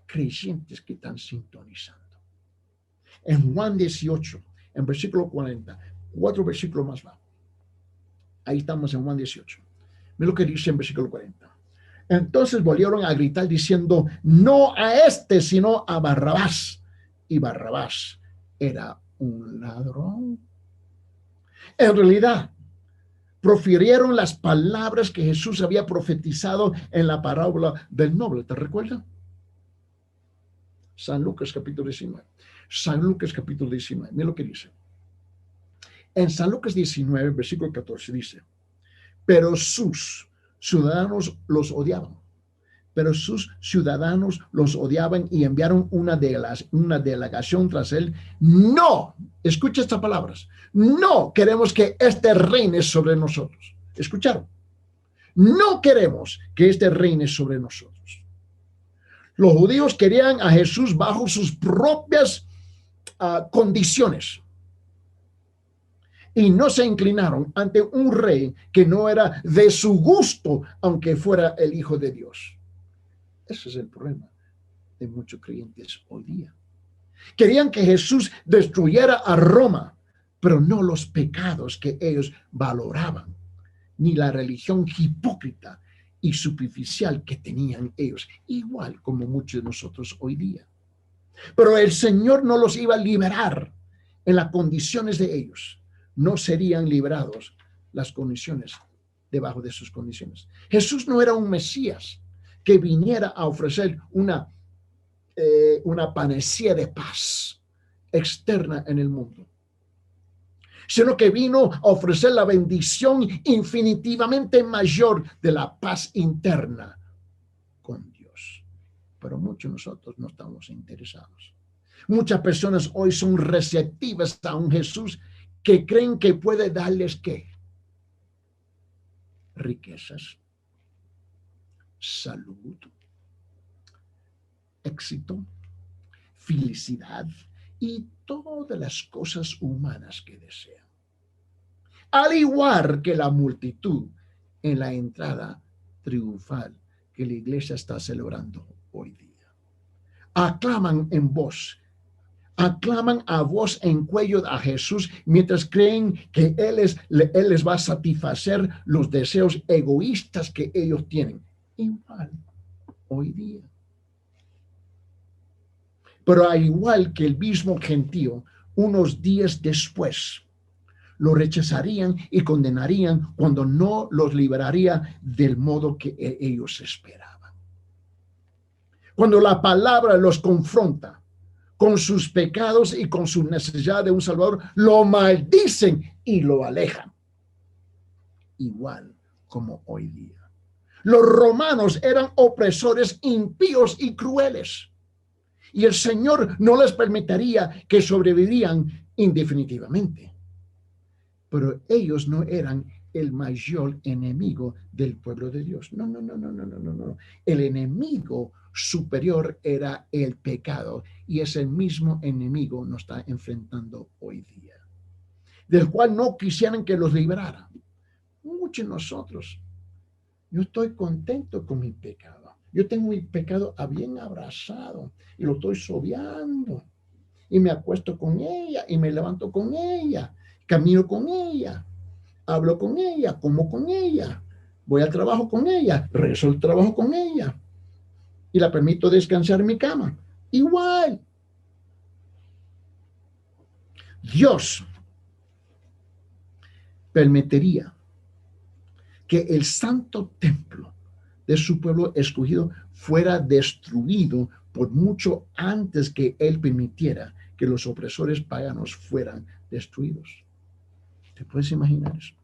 creyentes que están sintonizando. En Juan 18, en versículo 40, 4 versículos más abajo. Ahí estamos en Juan 18. Mira lo que dice en versículo 40. Entonces volvieron a gritar diciendo, no a este, sino a Barrabás. Y Barrabás era un ladrón. En realidad, profirieron las palabras que Jesús había profetizado en la parábola del noble. ¿Te recuerdas? San Lucas capítulo 19. San Lucas capítulo 19. Mira lo que dice. En San Lucas 19, versículo 14 dice, pero sus ciudadanos los odiaban. Pero sus ciudadanos los odiaban y enviaron una delegación tras él. No, escucha estas palabras. No queremos que este reine sobre nosotros. ¿Escucharon? No queremos que este reine sobre nosotros. Los judíos querían a Jesús bajo sus propias condiciones. Y no se inclinaron ante un rey que no era de su gusto, aunque fuera el Hijo de Dios. Ese es el problema de muchos creyentes hoy día. Querían que Jesús destruyera a Roma, pero no los pecados que ellos valoraban, ni la religión hipócrita y superficial que tenían ellos, igual como muchos de nosotros hoy día. Pero el Señor no los iba a liberar en las condiciones de ellos. No serían liberados las condiciones debajo de sus condiciones. Jesús no era un Mesías que viniera a ofrecer una panacea de paz externa en el mundo, sino que vino a ofrecer la bendición infinitivamente mayor de la paz interna con Dios. Pero muchos de nosotros no estamos interesados. Muchas personas hoy son receptivas a un Jesús que creen que puede darles ¿qué? Riquezas, salud, éxito, felicidad y todas las cosas humanas que desean. Al igual que la multitud en la entrada triunfal que la iglesia está celebrando hoy día. Aclaman a voz en cuello a Jesús mientras creen que Él les va a satisfacer los deseos egoístas que ellos tienen. Igual hoy día. Pero al igual que el mismo gentío, unos días después, lo rechazarían y condenarían cuando no los liberaría del modo que ellos esperaban. Cuando la palabra los confronta con sus pecados y con su necesidad de un Salvador, lo maldicen y lo alejan. Igual como hoy día. Los romanos eran opresores impíos y crueles. Y el Señor no les permitiría que sobrevivirían indefinitivamente. Pero ellos no eran el mayor enemigo del pueblo de Dios. No. El enemigo superior era el pecado y ese mismo enemigo nos está enfrentando hoy día, del cual no quisieran que los librara. Muchos de nosotros, yo estoy contento con mi pecado. Yo tengo mi pecado bien abrazado y lo estoy sobeando y me acuesto con ella y me levanto con ella, camino con ella, hablo con ella, como con ella, voy al trabajo con ella, regreso al trabajo con ella y la permito descansar en mi cama. Igual. Dios permitiría que el santo templo de su pueblo escogido fuera destruido por mucho antes que él permitiera que los opresores paganos fueran destruidos. ¿Te puedes imaginar eso?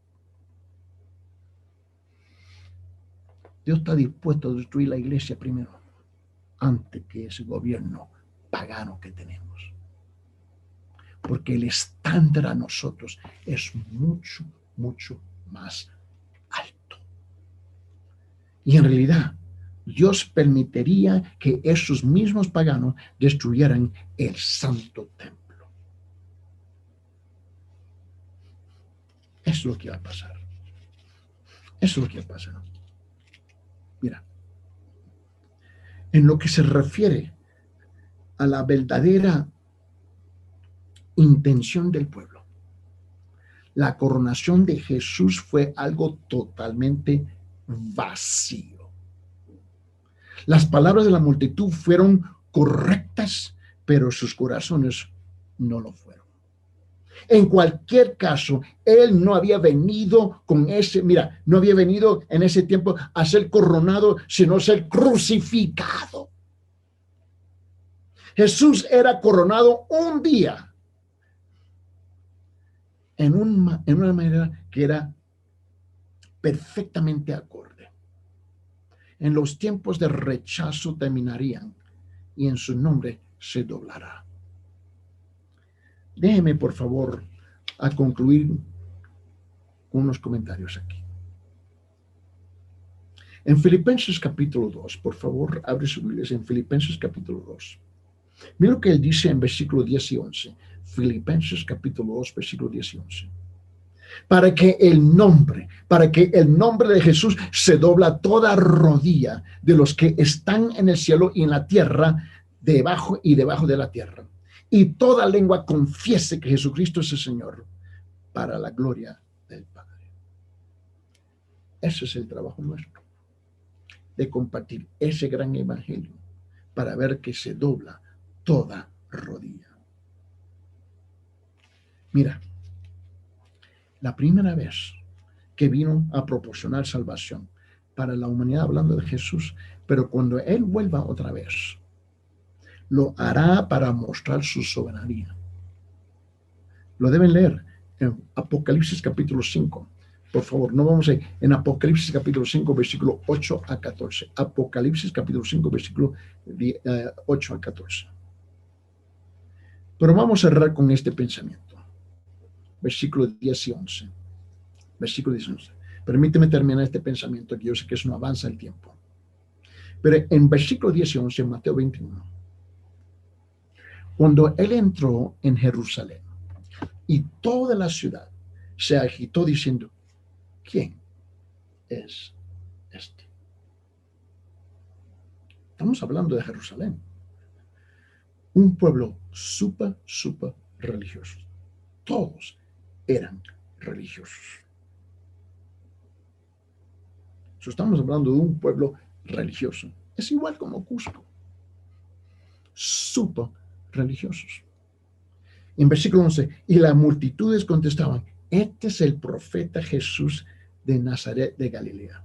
Dios está dispuesto a destruir la iglesia primero, antes que ese gobierno pagano que tenemos. Porque el estándar a nosotros es mucho, mucho más alto. Y en realidad, Dios permitiría que esos mismos paganos destruyeran el santo templo. Eso es lo que va a pasar. Eso es lo que va a pasar. Mira, en lo que se refiere a la verdadera intención del pueblo, la coronación de Jesús fue algo totalmente vacío. Las palabras de la multitud fueron correctas, pero sus corazones no lo fueron. En cualquier caso, él no había venido con ese, mira, no había venido en ese tiempo a ser coronado, sino a ser crucificado. Jesús era coronado un día en una manera que era perfectamente acorde. En los tiempos de rechazo terminarían y en su nombre se doblará. Déjeme, por favor, a concluir con unos comentarios aquí. En Filipenses capítulo 2, por favor, abre sus Biblias en Filipenses capítulo 2. Mira lo que él dice en versículo 10 y 11. Filipenses capítulo 2, versículo 10 y 11. Para que el nombre de Jesús se dobla toda rodilla de los que están en el cielo y en la tierra, debajo y debajo de la tierra. Y toda lengua confiese que Jesucristo es el Señor, para la gloria del Padre. Ese es el trabajo nuestro, de compartir ese gran evangelio para ver que se dobla toda rodilla. Mira, la primera vez que vino a proporcionar salvación para la humanidad, hablando de Jesús, pero cuando Él vuelva otra vez, lo hará para mostrar su soberanía. Lo deben leer en Apocalipsis capítulo 5. Por favor, no vamos a ir en Apocalipsis capítulo 5, versículo 8 a 14. Apocalipsis capítulo 5, versículo 8 a 14. Pero vamos a cerrar con este pensamiento. Versículo 10 y 11. Versículo 10 y 11. Permíteme terminar este pensamiento, que yo sé que eso no avanza el tiempo. Pero en versículo 10 y 11, Mateo 21, cuando él entró en Jerusalén y toda la ciudad se agitó diciendo, ¿quién es este? Estamos hablando de Jerusalén, un pueblo súper religioso. Todos eran religiosos. Estamos hablando de un pueblo religioso. Es igual como Cusco. Súper religiosos. En versículo 11, y las multitudes contestaban, este es el profeta Jesús de Nazaret de Galilea.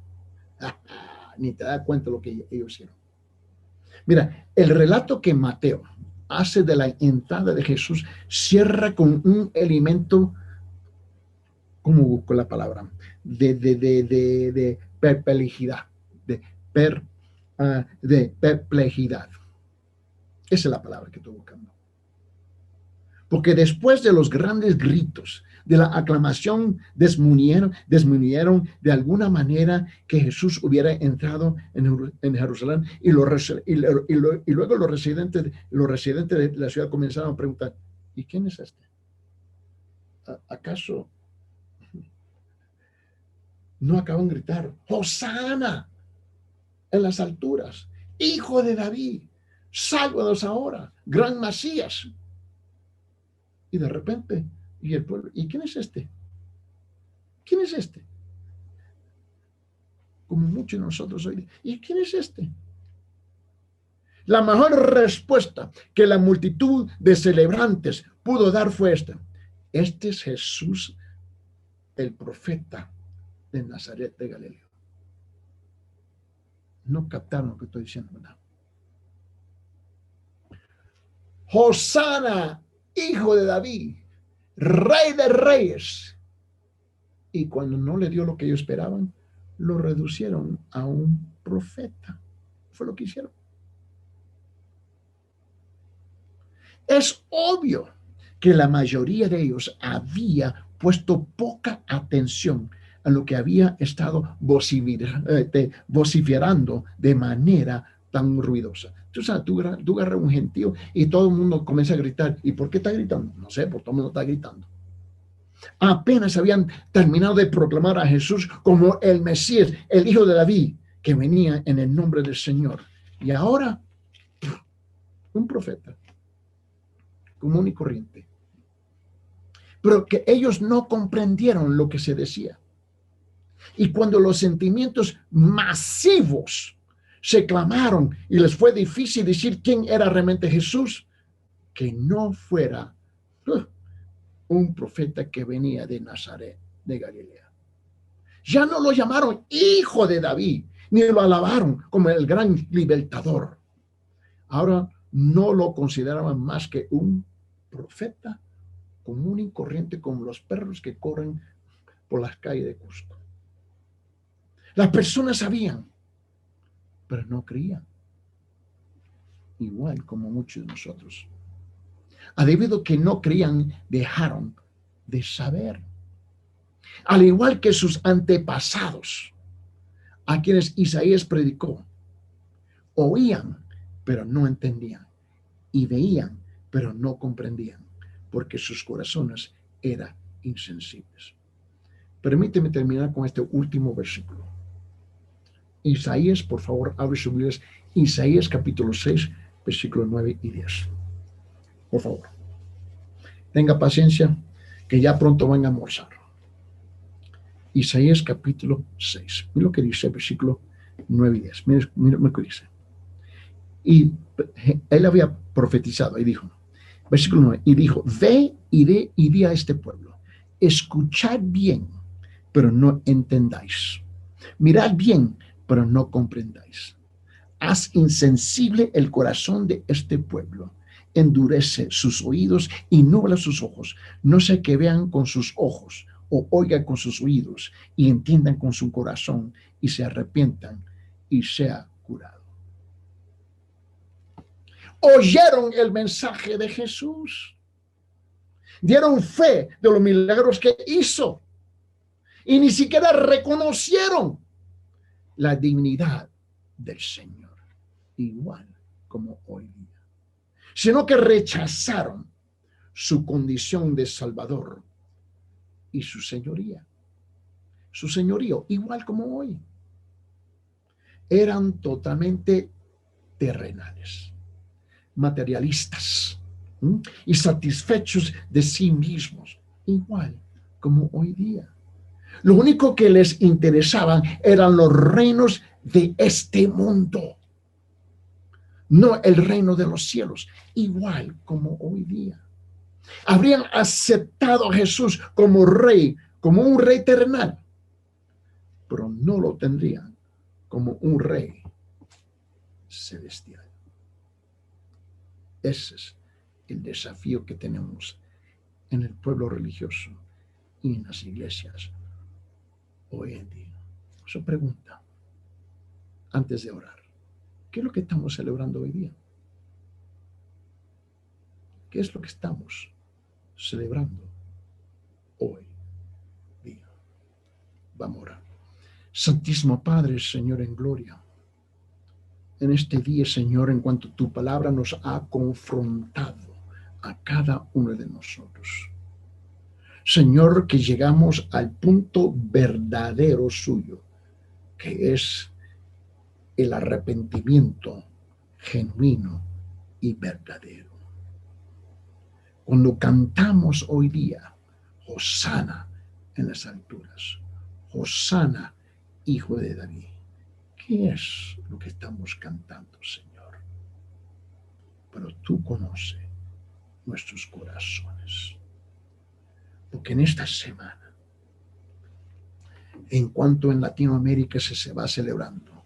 Ni te das cuenta lo que ellos hicieron. Mira, el relato que Mateo hace de la entrada de Jesús cierra con un elemento, ¿cómo busco la palabra? De perplejidad. De perplejidad. Esa es la palabra que estoy buscando. Porque después de los grandes gritos, de la aclamación, desminuyeron de alguna manera que Jesús hubiera entrado en Jerusalén, y luego los residentes de la ciudad comenzaron a preguntar, ¿y quién es este? ¿Acaso no acaban de gritar, Hosana en las alturas, hijo de David, sálvanos ahora, gran Mesías? Y de repente, y el pueblo, ¿y quién es este? ¿Quién es este? Como muchos de nosotros hoy, ¿y quién es este? La mejor respuesta que la multitud de celebrantes pudo dar fue esta: este es Jesús, el profeta de Nazaret de Galilea. No captaron lo que estoy diciendo, ¿verdad? Hosana, hijo de David, rey de reyes. Y cuando no le dio lo que ellos esperaban, lo reducieron a un profeta. Fue lo que hicieron. Es obvio que la mayoría de ellos había puesto poca atención a lo que había estado vociferando de manera tan ruidosa. Tú sabes, tú agarras un gentío y todo el mundo comienza a gritar. ¿Y por qué está gritando? No sé, por todo el mundo está gritando. Apenas habían terminado de proclamar a Jesús como el Mesías, el hijo de David, que venía en el nombre del Señor. Y ahora, un profeta común y corriente. Pero que ellos no comprendieron lo que se decía. Y cuando los sentimientos masivos se clamaron y les fue difícil decir quién era realmente Jesús, que no fuera un profeta que venía de Nazaret, de Galilea. Ya no lo llamaron hijo de David, ni lo alabaron como el gran libertador. Ahora no lo consideraban más que un profeta común y corriente, como los perros que corren por las calles de Cusco. Las personas sabían, pero no creían. Igual como muchos de nosotros. Debido a que no creían, dejaron de saber. Al igual que sus antepasados, a quienes Isaías predicó, oían, pero no entendían, y veían, pero no comprendían, porque sus corazones eran insensibles. Permíteme terminar con este último versículo. Isaías, por favor, abre sus Biblias. Isaías capítulo 6, versículos 9 y 10. Por favor. Tenga paciencia, que ya pronto van a almorzar. Isaías capítulo 6. Mira lo que dice el versículo 9 y 10. Mira lo que dice. Y él había profetizado y dijo, versículo 9, y dijo, ve y di a este pueblo, escuchad bien, pero no entendáis. Mirad bien, pero no comprendáis. Haz insensible el corazón de este pueblo. Endurece sus oídos y nubla sus ojos. No sea que vean con sus ojos o oigan con sus oídos y entiendan con su corazón y se arrepientan y sea curado. Oyeron el mensaje de Jesús. Dieron fe de los milagros que hizo. Y ni siquiera reconocieron la divinidad del Señor, igual como hoy día, sino que rechazaron su condición de Salvador y su señorío, igual como hoy. Eran totalmente terrenales, materialistas, y satisfechos de sí mismos, igual como hoy día. Lo único que les interesaban eran los reinos de este mundo, no el reino de los cielos, igual como hoy día. Habrían aceptado a Jesús como rey, como un rey terrenal, pero no lo tendrían como un rey celestial. Ese es el desafío que tenemos en el pueblo religioso y en las iglesias hoy en día. Su pregunta, antes de orar, ¿qué es lo que estamos celebrando hoy día? ¿Qué es lo que estamos celebrando hoy día? Vamos a orar. Santísimo Padre, Señor en gloria, en este día, Señor, en cuanto tu palabra nos ha confrontado a cada uno de nosotros. Señor, que llegamos al punto verdadero suyo, que es el arrepentimiento genuino y verdadero. Cuando cantamos hoy día, Hosana en las alturas, Hosana, hijo de David, ¿qué es lo que estamos cantando, Señor? Pero tú conoces nuestros corazones. Porque en esta semana, en cuanto en Latinoamérica se va celebrando,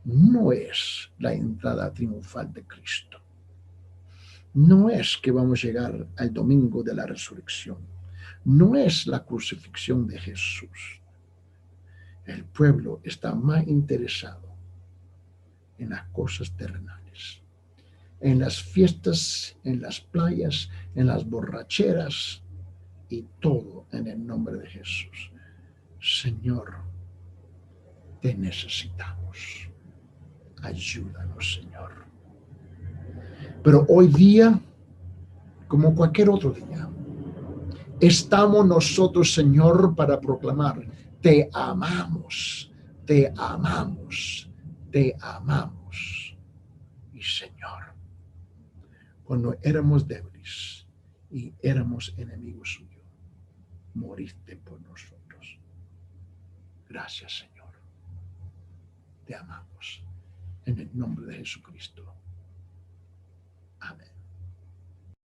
no es la entrada triunfal de Cristo. No es que vamos a llegar al domingo de la resurrección. No es la crucifixión de Jesús. El pueblo está más interesado en las cosas terrenales, en las fiestas, en las playas, en las borracheras y todo en el nombre de Jesús. Señor, te necesitamos. Ayúdanos, Señor. Pero hoy día, como cualquier otro día, estamos nosotros, Señor, para proclamar, te amamos, te amamos, te amamos. Y Señor, cuando éramos débiles y éramos enemigos suyos, moriste por nosotros. Gracias, Señor. Te amamos. En el nombre de Jesucristo. Amén.